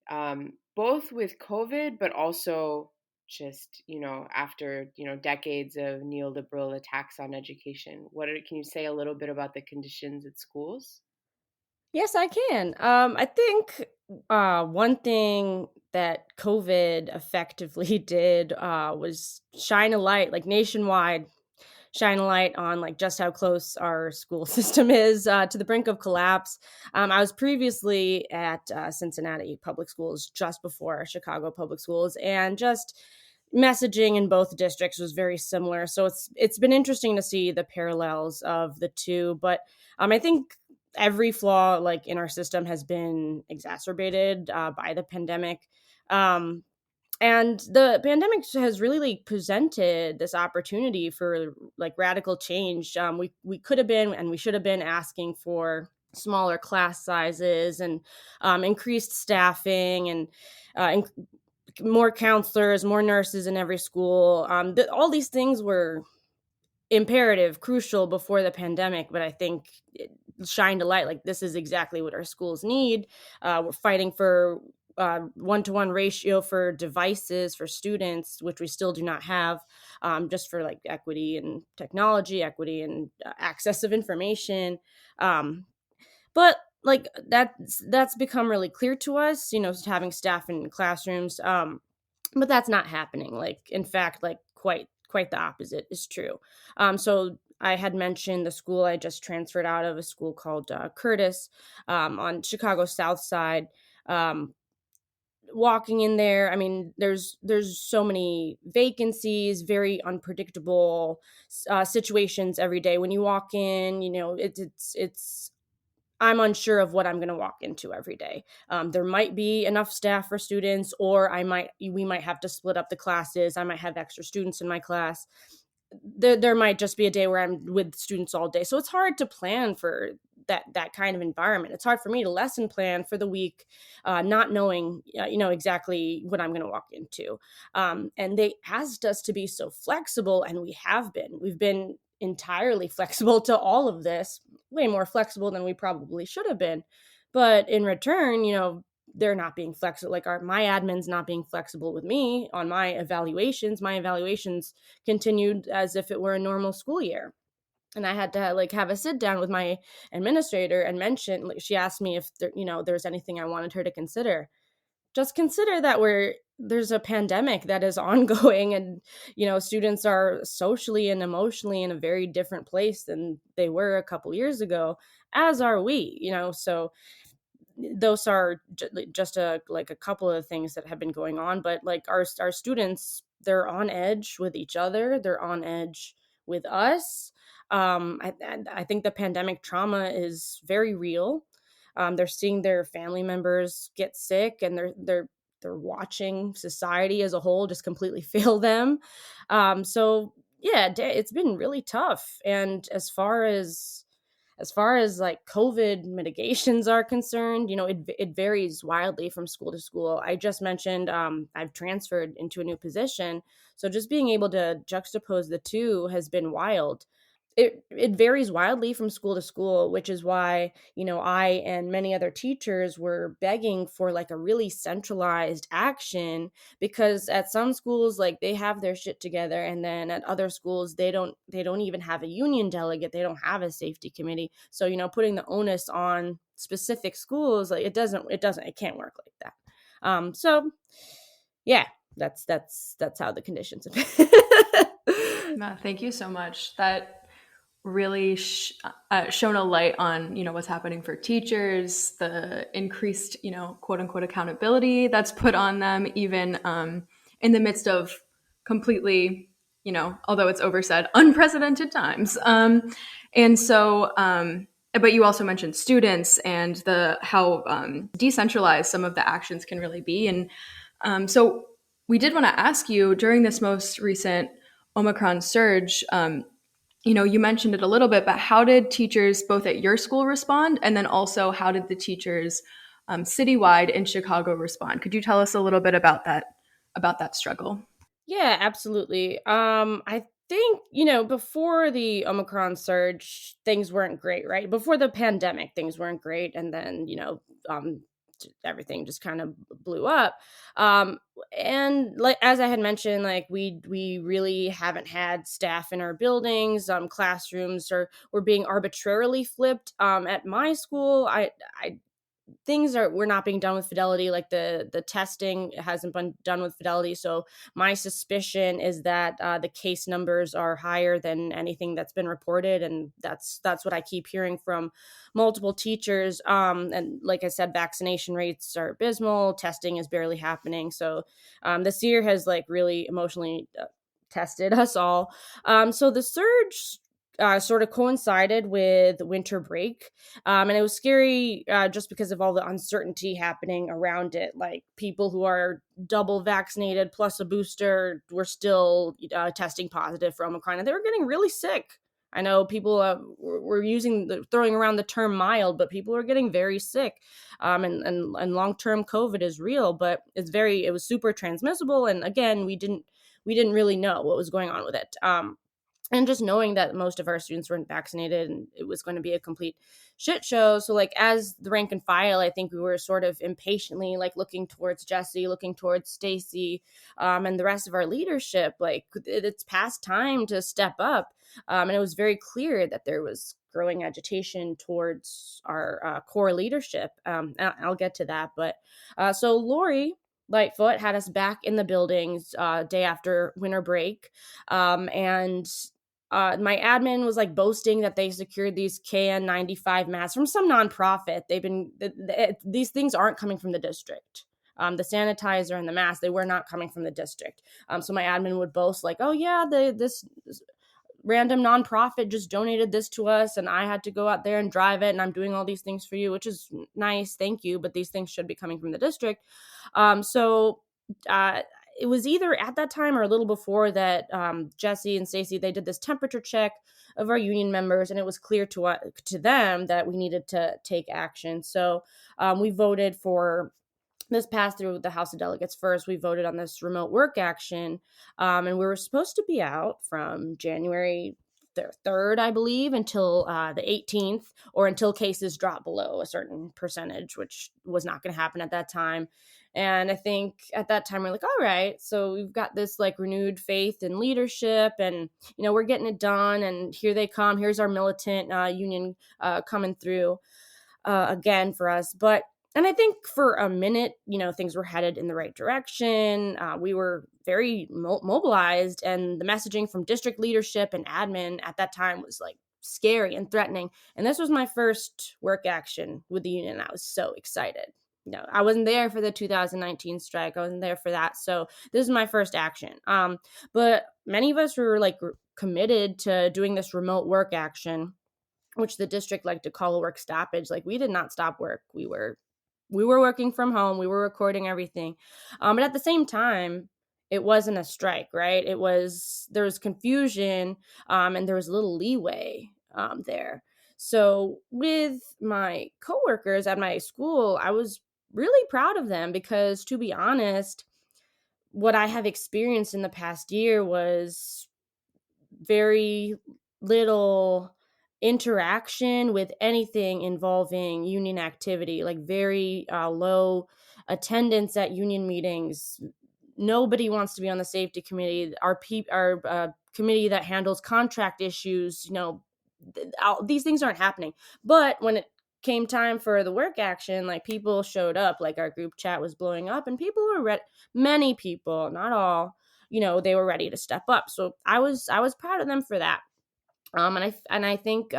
C: both with COVID, but also just, after, decades of neoliberal attacks on education? Can you say a little bit about the conditions at schools?
D: Yes, I can. I think one thing that COVID effectively did was shine a light, like nationwide, shine a light on like just how close our school system is to the brink of collapse. I was previously at Cincinnati Public Schools just before Chicago Public Schools, and just messaging in both districts was very similar. So it's been interesting to see the parallels of the two, but I think every flaw like in our system has been exacerbated by the pandemic. And the pandemic has really like presented this opportunity for like radical change. We could have been and we should have been asking for smaller class sizes and increased staffing and more counselors, more nurses in every school. All these things were imperative, crucial before the pandemic, but I think it shined a light like this is exactly what our schools need. We're fighting for one-to-one ratio for devices for students, which we still do not have, just for like equity and technology, equity and access of information. But like that's become really clear to us, having staff in classrooms. But that's not happening. Like, in fact, like quite the opposite is true. So I had mentioned the school I just transferred out of, a school called Curtis on Chicago's South Side. Walking in there, I mean, there's so many vacancies, very unpredictable situations every day. When you walk in, it's I'm unsure of what I'm going to walk into every day. There might be enough staff for students, or we might have to split up the classes. I might have extra students in my class. There might just be a day where I'm with students all day. So it's hard to plan for that kind of environment. It's hard for me to lesson plan for the week, not knowing, exactly what I'm going to walk into. And they asked us to be so flexible, and we have been. We've been entirely flexible to all of this, way more flexible than we probably should have been. But in return, they're not being flexible. Like my admin's not being flexible with me on my evaluations. My evaluations continued as if it were a normal school year. And I had to like have a sit down with my administrator and mention, like, she asked me if there's anything I wanted her to consider. Just consider that there's a pandemic that is ongoing, and students are socially and emotionally in a very different place than they were a couple years ago, as are we. So those are just a couple of things that have been going on. But like our students, they're on edge with each other, they're on edge with us. I think the pandemic trauma is very real. They're seeing their family members get sick, and they're watching society as a whole just completely fail them. So yeah, it's been really tough. And as far as As far as like COVID mitigations are concerned, it varies wildly from school to school. I just mentioned I've transferred into a new position. So just being able to juxtapose the two has been wild. It varies wildly from school to school, which is why, I and many other teachers were begging for like a really centralized action, because at some schools, like, they have their shit together, and then at other schools they don't even have a union delegate, they don't have a safety committee. So, putting the onus on specific schools, like, it can't work like that. So yeah, that's how the conditions have been.
B: No, thank you so much. That really shone a light on what's happening for teachers, the increased quote unquote accountability that's put on them, even in the midst of completely, although it's oversaid, unprecedented times. And so but you also mentioned students and the how decentralized some of the actions can really be. And so we did want to ask you, during this most recent Omicron surge, you mentioned it a little bit, but how did teachers both at your school respond? And then also, how did the teachers citywide in Chicago respond? Could you tell us a little bit about that struggle?
D: Yeah, absolutely. I think, before the Omicron surge, things weren't great, right? Before the pandemic, things weren't great. And then, everything just kind of blew up. And like, as I had mentioned, like, we really haven't had staff in our buildings. Classrooms were being arbitrarily flipped. At my school, I we're not being done with fidelity. Like, the testing hasn't been done with fidelity. So my suspicion is that the case numbers are higher than anything that's been reported, and that's what I keep hearing from multiple teachers. And like I said, vaccination rates are abysmal, testing is barely happening. So this year has like really emotionally tested us all. So the surge sort of coincided with winter break. And it was scary just because of all the uncertainty happening around it. Like, people who are double vaccinated plus a booster were still testing positive for Omicron, and they were getting really sick. I know people were throwing around the term mild, but people are getting very sick. And long-term COVID is real, but it was super transmissible. And again, we didn't really know what was going on with it. And just knowing that most of our students weren't vaccinated, and it was going to be a complete shit show. So like, as the rank and file, I think we were sort of impatiently like looking towards Jesse, looking towards Stacy, and the rest of our leadership. Like, it's past time to step up. And it was very clear that there was growing agitation towards our core leadership. I'll get to that. But so Lori Lightfoot had us back in the buildings day after winter break. And my admin was like boasting that they secured these KN95 masks from some nonprofit. These things aren't coming from the district. The sanitizer and the mask, they were not coming from the district. So my admin would boast like, oh yeah, this random nonprofit just donated this to us, and I had to go out there and drive it, and I'm doing all these things for you, which is nice, thank you, but these things should be coming from the district. So it was either at that time or a little before that Jesse and Stacey, they did this temperature check of our union members, and it was clear to them that we needed to take action. So we voted for this passed through the House of Delegates first. We voted on this remote work action, and we were supposed to be out from January 3rd, I believe, until the 18th, or until cases drop below a certain percentage, which was not going to happen at that time. And I think at that time, we're like, all right, so we've got this like renewed faith in leadership, and, we're getting it done. And here they come. Here's our militant union coming through again for us. And I think for a minute, things were headed in the right direction. We were very mobilized, and the messaging from district leadership and admin at that time was like scary and threatening. And this was my first work action with the union. I was so excited. I wasn't there for the 2019 strike. I wasn't there for that. So this is my first action. But many of us were like committed to doing this remote work action, which the district liked to call a work stoppage. Like, we did not stop work. We were working from home. We were recording everything. But at the same time, it wasn't a strike, right? There was confusion, and there was a little leeway there. So with my coworkers at my school, I was really proud of them because, to be honest, what I have experienced in the past year was very little interaction with anything involving union activity, like very low attendance at union meetings. Nobody wants to be on the safety committee. Our committee that handles contract issues, these things aren't happening. But when it came time for the work action, like people showed up, like our group chat was blowing up, and people were many people, not all, they were ready to step up. So I was proud of them for that. And I think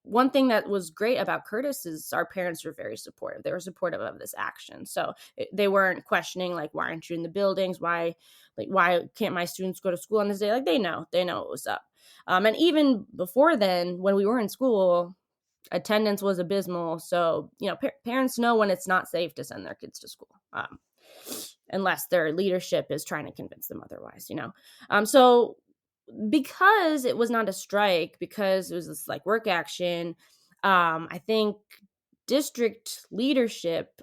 D: one thing that was great about Curtis is our parents were very supportive. They were supportive of this action. So they weren't questioning, like, why aren't you in the buildings? Why can't my students go to school on this day? Like, they know what was up. And even before then, when we were in school, attendance was abysmal. So, parents know when it's not safe to send their kids to school, unless their leadership is trying to convince them otherwise, So because it was not a strike, because it was this like work action, I think district leadership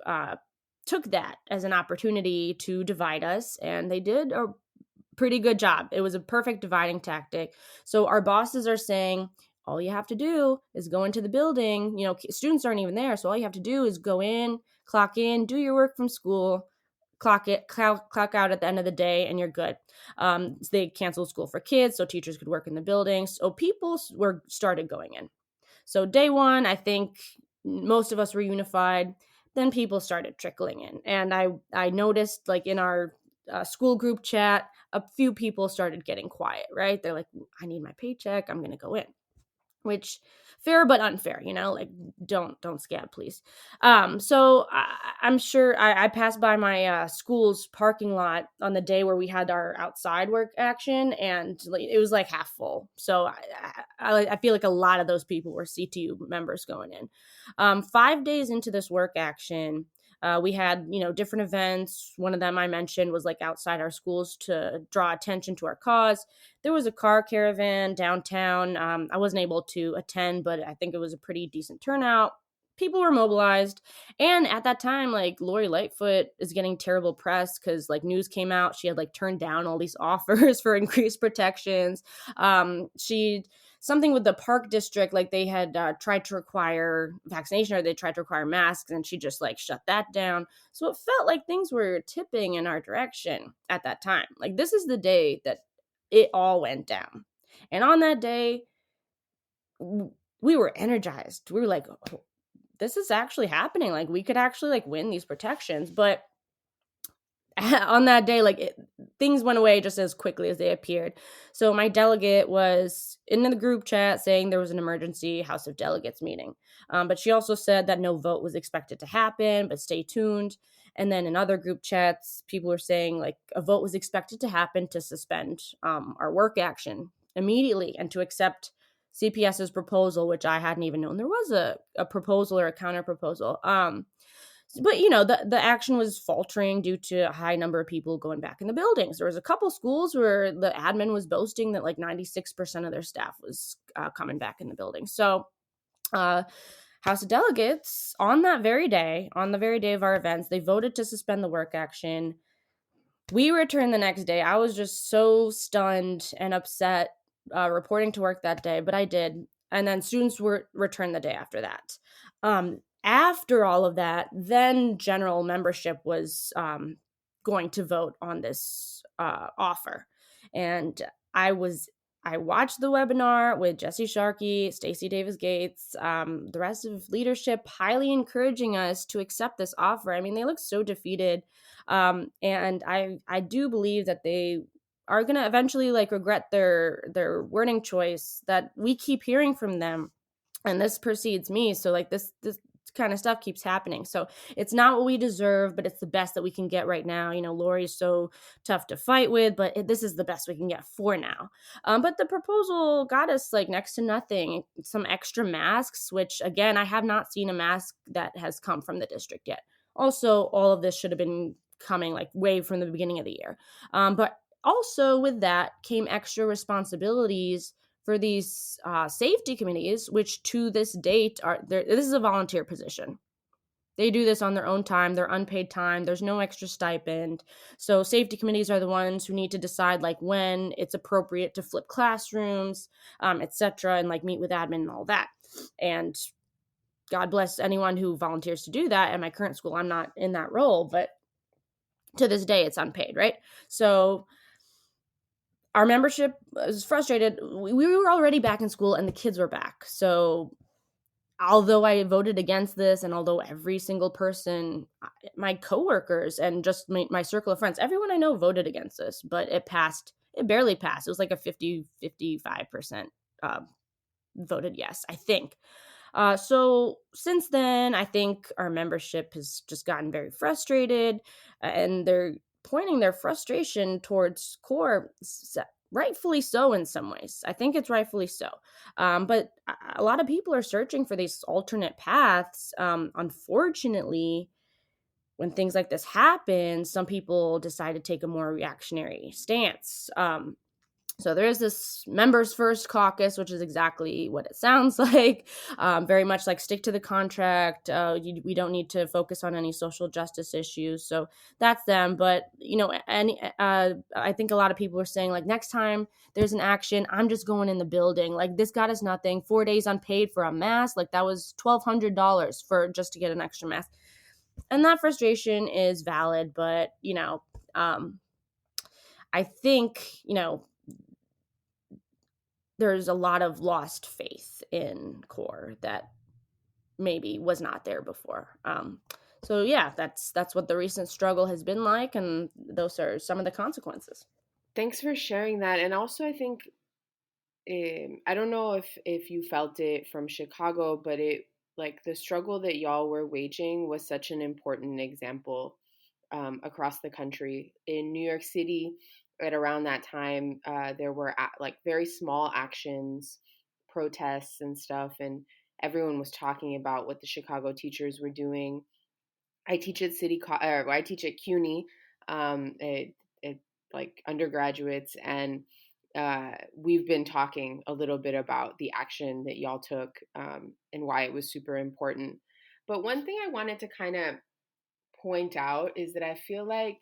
D: took that as an opportunity to divide us, and they did a pretty good job. It was a perfect dividing tactic. So our bosses are saying, all you have to do is go into the building. Students aren't even there, so all you have to do is go in, clock in, do your work from school, clock out at the end of the day, and you're good. So they canceled school for kids so teachers could work in the building. So people started going in. So day one, I think most of us were unified. Then people started trickling in. And I noticed, like, in our school group chat, a few people started getting quiet, right? They're like, I need my paycheck. I'm going to go in. Which, fair but unfair, like, don't scab, please. So I'm sure I passed by my school's parking lot on the day where we had our outside work action, and it was like half full. So I feel like a lot of those people were CTU members going in. 5 days into this work action, we had, different events. One of them I mentioned was like outside our schools to draw attention to our cause. There was a car caravan downtown. I wasn't able to attend, but I think it was a pretty decent turnout. People were mobilized. And at that time, like, Lori Lightfoot is getting terrible press because, like, news came out. She had, like, turned down all these offers for increased protections. Something with the park district, like, they had tried to require vaccination, or they tried to require masks, and she just, like, shut that down. So it felt like things were tipping in our direction at that time. Like, this is the day that it all went down. And on that day, we were energized. We were like, oh, this is actually happening. Like, we could actually, like, win these protections. But on that day, like, things went away just as quickly as they appeared. So my delegate was in the group chat saying there was an emergency House of Delegates meeting. But she also said that no vote was expected to happen, but stay tuned. And then in other group chats, people were saying, like, a vote was expected to happen to suspend our work action immediately and to accept CPS's proposal, which I hadn't even known there was a proposal or a counter proposal. But, the action was faltering due to a high number of people going back in the buildings. There was a couple schools where the admin was boasting that, like, 96% of their staff was coming back in the building. So House of Delegates, on the very day of our events, they voted to suspend the work action. We returned the next day. I was just so stunned and upset reporting to work that day, but I did. And then students returned the day after that. After all of that, then general membership was going to vote on this offer. And I watched the webinar with Jesse Sharkey, Stacey Davis Gates, the rest of leadership highly encouraging us to accept this offer. I mean, they look so defeated. And I do believe that they are going to eventually, like, regret their wording choice that we keep hearing from them. And this precedes me. So, like, this kind of stuff keeps happening. So it's not what we deserve, but it's the best that we can get right now. Lori is so tough to fight with, but this is the best we can get for now. But the proposal got us, like, next to nothing. Some extra masks, which, again, I have not seen a mask that has come from the district yet. Also, all of this should have been coming, like, way from the beginning of the year. But also with that came extra responsibilities for these safety committees, which to this date this is a volunteer position. They do this on their own time. They're unpaid time. There's no extra stipend. So safety committees are the ones who need to decide like when it's appropriate to flip classrooms, etc., and like meet with admin and all that. And God bless anyone who volunteers to do that. At my current school, I'm not in that role, but to this day, it's unpaid, right? So our membership was frustrated. We were already back in school and the kids were back. So although I voted against this, and although every single person, my coworkers and just my circle of friends, everyone I know voted against this, but it passed. It barely passed. It was like a 55% voted yes, I think. So since then, I think our membership has just gotten very frustrated, and they're pointing their frustration towards CORE, rightfully so in some ways. I think it's rightfully so. But a lot of people are searching for these alternate paths. Unfortunately, when things like this happen, some people decide to take a more reactionary stance. So there is this members first caucus, which is exactly what it sounds like. Very much like stick to the contract. We don't need to focus on any social justice issues. So that's them. But, I think a lot of people are saying like next time there's an action, I'm just going in the building. Like this got us nothing. 4 days unpaid for a mask. Like that was $1,200 for just to get an extra mask. And that frustration is valid. But, I think, there's a lot of lost faith in CORE that maybe was not there before. So yeah, that's what the recent struggle has been like, and those are some of the consequences.
C: Thanks for sharing that. And also, I think I don't know if you felt it from Chicago, but it like the struggle that y'all were waging was such an important example across the country. In New York City, at around that time, there were like very small actions, protests and stuff, and everyone was talking about what the Chicago teachers were doing. I teach at I teach at CUNY, like undergraduates, and we've been talking a little bit about the action that y'all took and why it was super important. But one thing I wanted to kind of point out is that I feel like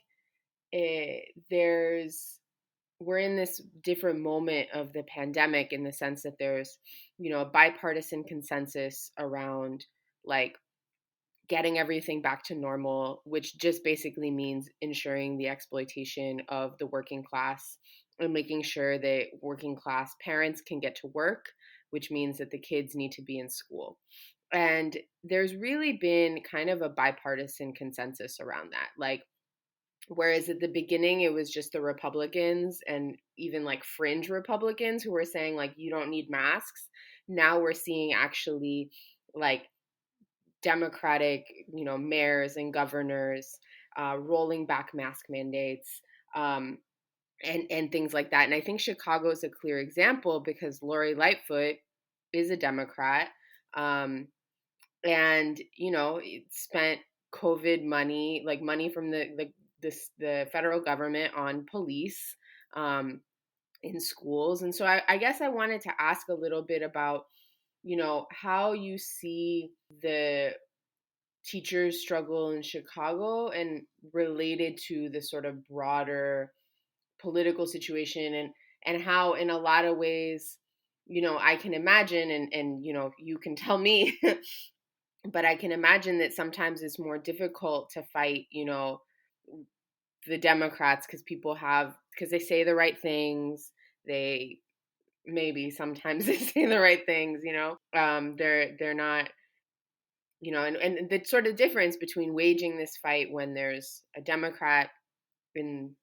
C: we're in this different moment of the pandemic in the sense that there's, a bipartisan consensus around like getting everything back to normal, which just basically means ensuring the exploitation of the working class and making sure that working class parents can get to work, which means that the kids need to be in school. And there's really been kind of a bipartisan consensus around that. Like, whereas at the beginning, it was just the Republicans and even like fringe Republicans who were saying like, you don't need masks. Now we're seeing actually like Democratic, mayors and governors rolling back mask mandates and things like that. And I think Chicago is a clear example because Lori Lightfoot is a Democrat and, spent COVID money, like money from the federal government on police in schools. And so I guess I wanted to ask a little bit about, how you see the teachers struggle in Chicago and related to the sort of broader political situation and how in a lot of ways, I can imagine and you can tell me, but I can imagine that sometimes it's more difficult to fight, the Democrats because they say the right things. They maybe sometimes they say the right things, they're not, and the sort of difference between waging this fight when there's a Democrat in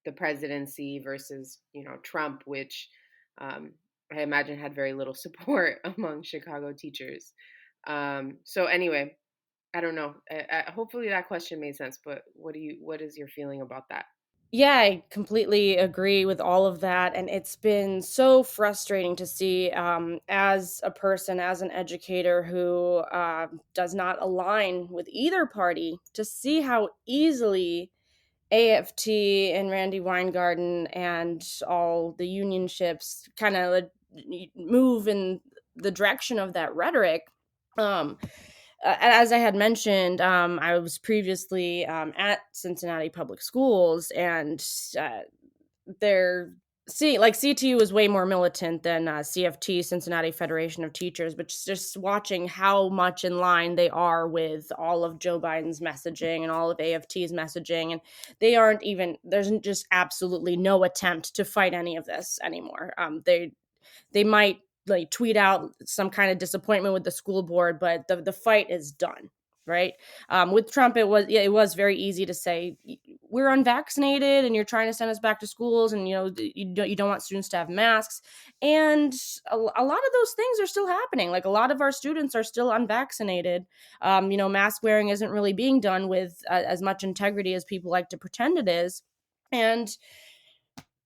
C: the presidency versus, Trump, which I imagine had very little support among Chicago teachers. So anyway, I don't know. Hopefully that question made sense, but what is your feeling about that?
D: Yeah, I completely agree with all of that. And it's been so frustrating to see as a person, as an educator who does not align with either party, to see how easily AFT and Randy Weingarten and all the unionships kind of move in the direction of that rhetoric. As I had mentioned, I was previously at Cincinnati Public Schools, and they're CTU is way more militant than CFT, Cincinnati Federation of Teachers, but just watching how much in line they are with all of Joe Biden's messaging and all of AFT's messaging, and there's just absolutely no attempt to fight any of this anymore. They might like tweet out some kind of disappointment with the school board, but the fight is done. Right. With Trump, it was very easy to say we're unvaccinated and you're trying to send us back to schools, and you don't want students to have masks, and a lot of those things are still happening. Like, a lot of our students are still unvaccinated. Mask wearing isn't really being done with as much integrity as people like to pretend it is, and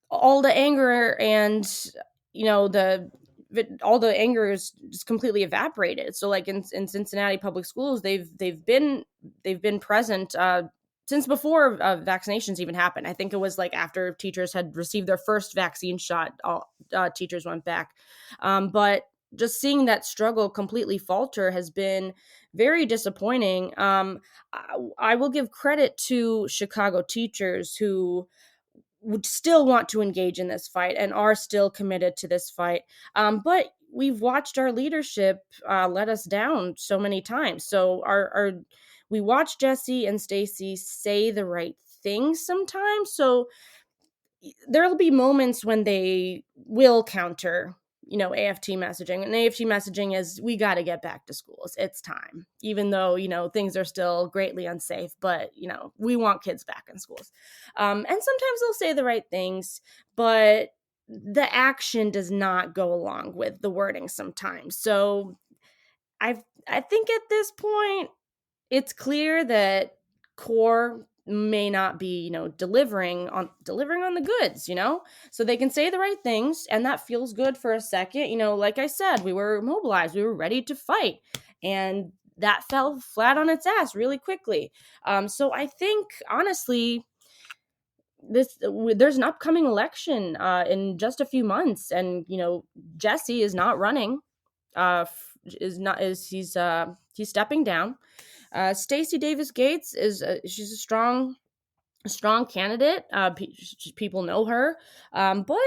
D: all the anger and all the anger is just completely evaporated. So like in Cincinnati Public Schools, they've been present since before vaccinations even happened. I think it was like after teachers had received their first vaccine shot, all teachers went back. But just seeing that struggle completely falter has been very disappointing. I will give credit to Chicago teachers who would still want to engage in this fight and are still committed to this fight. But we've watched our leadership let us down so many times. So we watch Jesse and Stacy say the right things sometimes. So there'll be moments when they will counter AFT messaging, and AFT messaging is, we got to get back to schools. It's time, even though, things are still greatly unsafe, but, we want kids back in schools. And sometimes they'll say the right things, but the action does not go along with the wording sometimes. So I think at this point, it's clear that CORE may not be, delivering on the goods, so they can say the right things, and that feels good for a second. Like I said, we were mobilized, we were ready to fight, and that fell flat on its ass really quickly. So I think, honestly, there's an upcoming election in just a few months, and Jesse is not running. He's stepping down. Stacey Davis Gates she's a strong candidate. People know her, but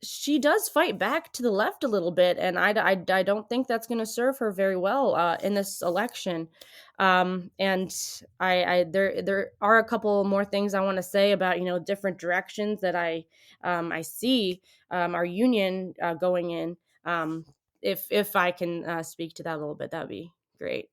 D: she does fight back to the left a little bit, and I don't think that's going to serve her very well in this election. And there are a couple more things I want to say about different directions that I see our union going in. If I can speak to that a little bit, that'd be great.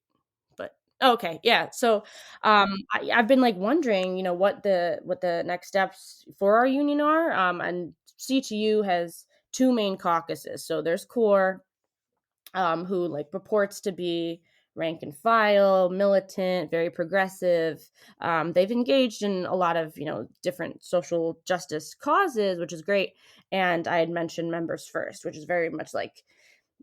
D: But okay, yeah. So I've been like wondering, what the next steps for our union are. And CTU has two main caucuses. So there's CORE, who like purports to be rank and file, militant, very progressive. They've engaged in a lot of different social justice causes, which is great. And I had mentioned Members First, which is very much like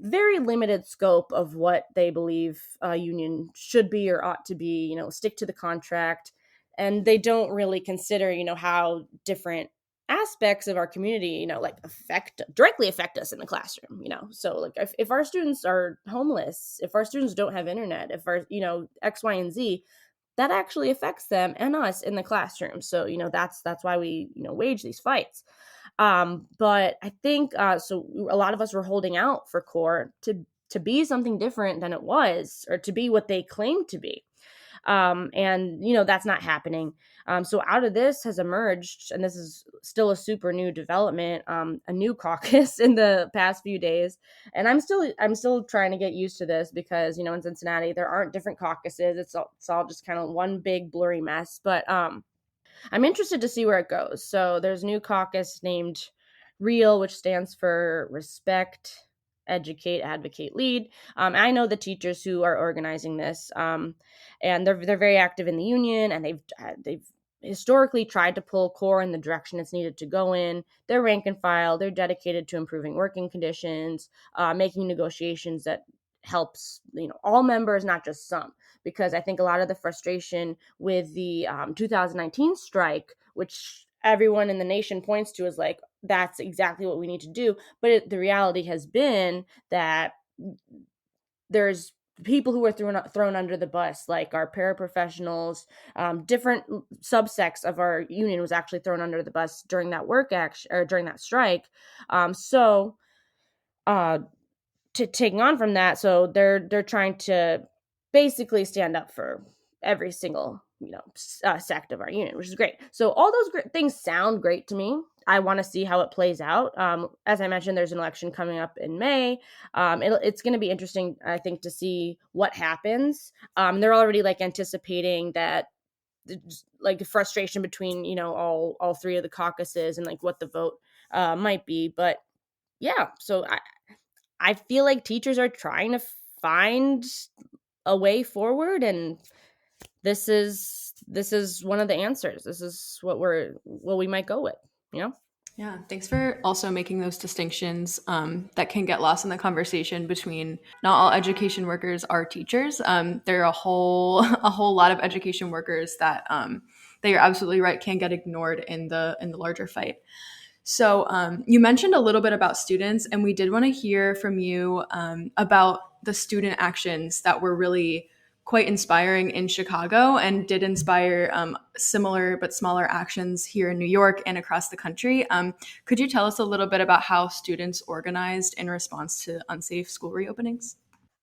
D: very limited scope of what they believe a union should be or ought to be, stick to the contract. And they don't really consider, how different aspects of our community, like directly affect us in the classroom, So like if our students are homeless, if our students don't have internet, if our, X, Y, and Z, that actually affects them and us in the classroom. So, that's why we, wage these fights. But I think so a lot of us were holding out for CORE to be something different than it was, or to be what they claimed to be. And that's not happening. So out of this has emerged, and this is still a super new development, a new caucus in the past few days. And I'm still trying to get used to this because, in Cincinnati, there aren't different caucuses. It's all just kind of one big blurry mess. But I'm interested to see where it goes. So there's a new caucus named REAL, which stands for Respect, Educate, Advocate, Lead. I know the teachers who are organizing this, and they're very active in the union, and they've historically tried to pull CORE in the direction it's needed to go in. They're rank and file. They're dedicated to improving working conditions, making negotiations that helps all members, not just some. Because I think a lot of the frustration with the 2019 strike, which everyone in the nation points to as like, that's exactly what we need to do. But the reality has been that there's people who are thrown under the bus, like our paraprofessionals. Different subsects of our union was actually thrown under the bus during that work action, or during that strike. So to taking on from that, so they're trying to basically stand up for every single sect of our union, which is great. So all those things sound great to me. I want to see how it plays out. As I mentioned, there's an election coming up in May. It's going to be interesting, I think, to see what happens. They're already like anticipating that, like the frustration between all three of the caucuses and like what the vote might be. But yeah, so I feel like teachers are trying to find a way forward, and this is one of the answers. This is what we might go with, you know?
B: Yeah, thanks for also making those distinctions that can get lost in the conversation between not all education workers are teachers. There are a whole lot of education workers that you're absolutely right can get ignored in the larger fight. So you mentioned a little bit about students, and we did want to hear from you about the student actions that were really quite inspiring in Chicago and did inspire similar but smaller actions here in New York and across the country. Could you tell us a little bit about how students organized in response to unsafe school reopenings?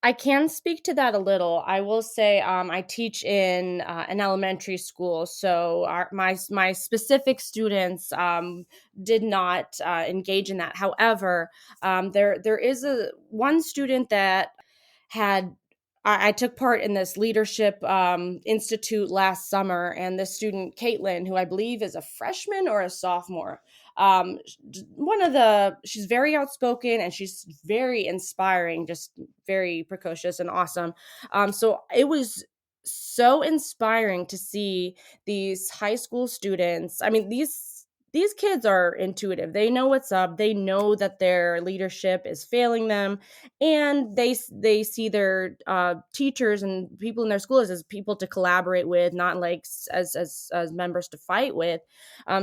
D: I can speak to that a little. I will say I teach in an elementary school, so my specific students did not engage in that. However, there is one student that had I took part in this leadership institute last summer, and this student Caitlin, who I believe is a freshman or a sophomore, um, she's very outspoken and she's very inspiring, just very precocious and awesome. So it was so inspiring to see these high school students. I mean, these kids are intuitive. They know what's up. They know that their leadership is failing them, and they see their teachers and people in their schools as people to collaborate with, not like as members to fight with.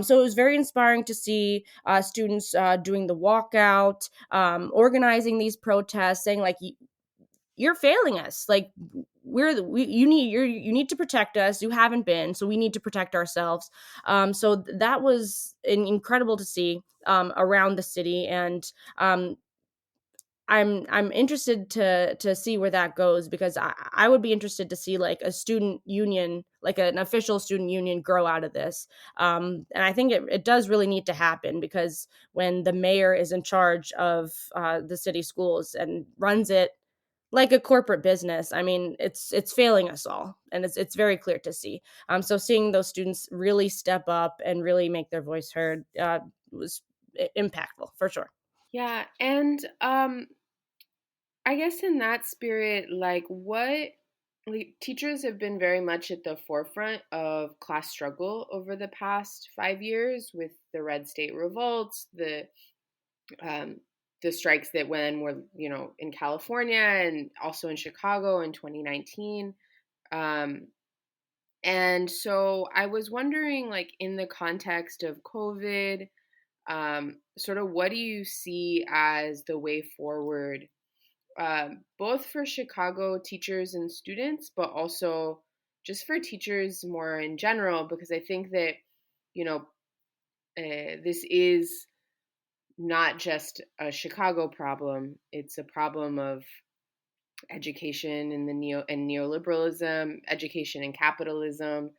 D: So it was very inspiring to see students doing the walkout, organizing these protests, saying like, you're failing us. Like, you need to protect us. You haven't been, so we need to protect ourselves. So that was incredible to see around the city, and I'm interested to see where that goes, because I would be interested to see like a student union, like an official student union, grow out of this. And I think it does really need to happen, because when the mayor is in charge of the city schools and runs it like a corporate business, I mean, it's failing us all, and it's very clear to see. So seeing those students really step up and really make their voice heard was impactful for sure.
C: Yeah, and I guess in that spirit, teachers have been very much at the forefront of class struggle over the past 5 years, with the Red State Revolts, um, the strikes that were in California and also in Chicago in 2019. And so I was wondering, like, in the context of COVID, sort of what do you see as the way forward, both for Chicago teachers and students, but also just for teachers more in general? Because I think that, this is not just a Chicago problem. It's a problem of education and neoliberalism, education and capitalism.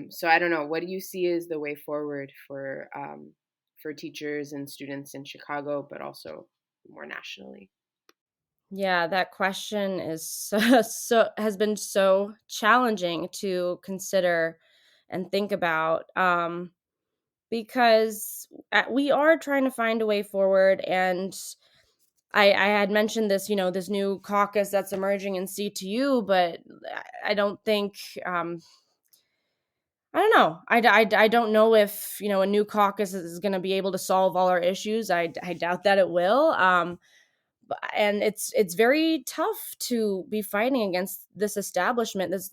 C: So I don't know. What do you see as the way forward for teachers and students in Chicago, but also more nationally?
D: Yeah, that question is so has been so challenging to consider and think about, because we are trying to find a way forward. And I had mentioned this, this new caucus that's emerging in CTU, but I don't think, I don't know. I don't know if, a new caucus is going to be able to solve all our issues. I doubt that it will. And it's very tough to be fighting against this establishment, this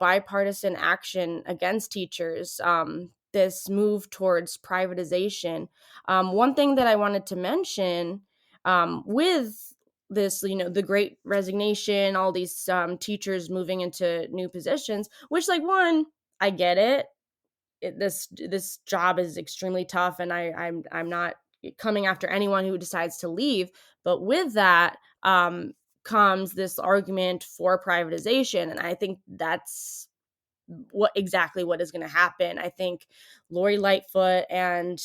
D: bipartisan action against teachers. this move towards privatization. One thing that I wanted to mention with this, the great resignation, all these teachers moving into new positions, which, like, one, I get it. This job is extremely tough, and I'm not coming after anyone who decides to leave. But with that comes this argument for privatization, and I think that's what is going to happen. I think Lori Lightfoot and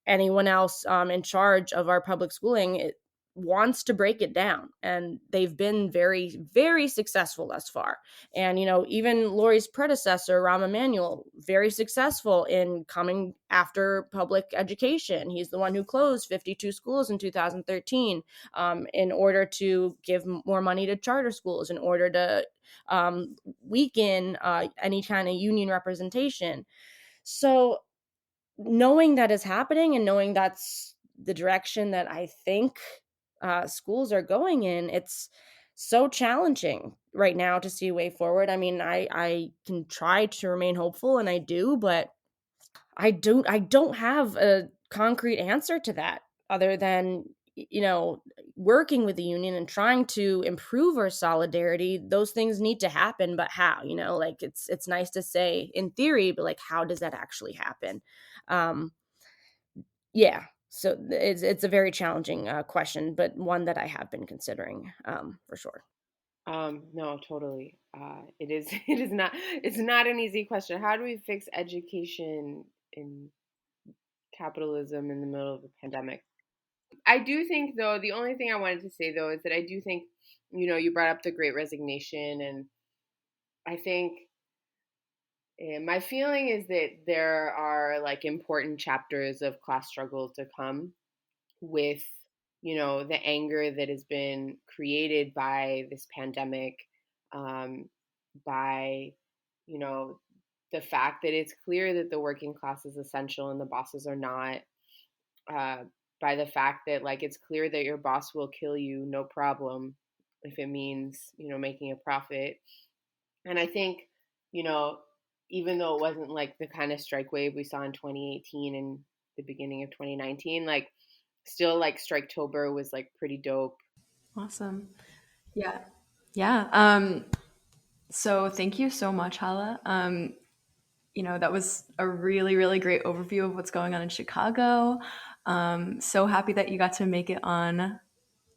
D: anyone else in charge of our public schooling wants to break it down, and they've been very, very successful thus far. And even Lori's predecessor, Rahm Emanuel, very successful in coming after public education. He's the one who closed 52 schools in 2013 in order to give more money to charter schools, in order to weaken any kind of union representation. So knowing that is happening, and knowing that's the direction that I think schools are going in, it's so challenging right now to see a way forward. I mean, I can try to remain hopeful, and I do, but I don't have a concrete answer to that, other than working with the union and trying to improve our solidarity. Those things need to happen, but how? Like, it's nice to say in theory, but like, how does that actually happen? Yeah. So it's a very challenging question, but one that I have been considering for sure.
C: No, totally. It's not an easy question. How do we fix education in capitalism in the middle of the pandemic? I do think, though, the only thing I wanted to say, though, is that I do think, you brought up the Great Resignation, and I think my feeling is that there are like important chapters of class struggle to come with, the anger that has been created by this pandemic, by, the fact that it's clear that the working class is essential and the bosses are not, by the fact that, like, it's clear that your boss will kill you, no problem, if it means, making a profit. And I think, even though it wasn't like the kind of strike wave we saw in 2018 and the beginning of 2019, like, still, like, Striketober was like pretty dope.
B: Awesome. Yeah. So thank you so much, Hala. That was a really, really great overview of what's going on in Chicago. So happy that you got to make it on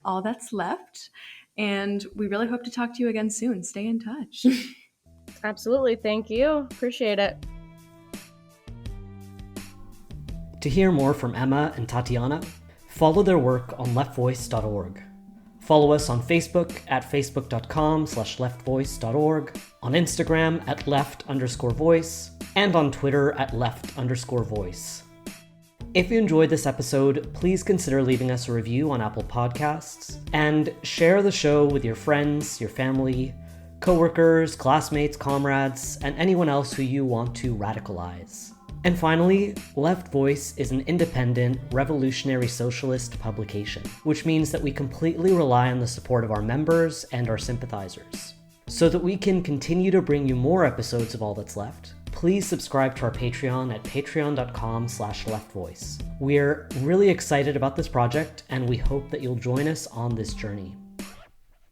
B: All That's Left. And we really hope to talk to you again soon. Stay in touch.
D: Absolutely. Thank you. Appreciate it.
A: To hear more from Emma and Tatiana, follow their work on leftvoice.org. Follow us on Facebook at facebook.com/leftvoice.org, on Instagram at left_voice, and on Twitter at left_voice. If you enjoyed this episode, please consider leaving us a review on Apple Podcasts, and share the show with your friends, your family, coworkers, classmates, comrades, and anyone else who you want to radicalize. And finally, Left Voice is an independent, revolutionary socialist publication, which means that we completely rely on the support of our members and our sympathizers. So that we can continue to bring you more episodes of All That's Left, please subscribe to our Patreon at patreon.com/leftvoice. We're really excited about this project, and we hope that you'll join us on this journey.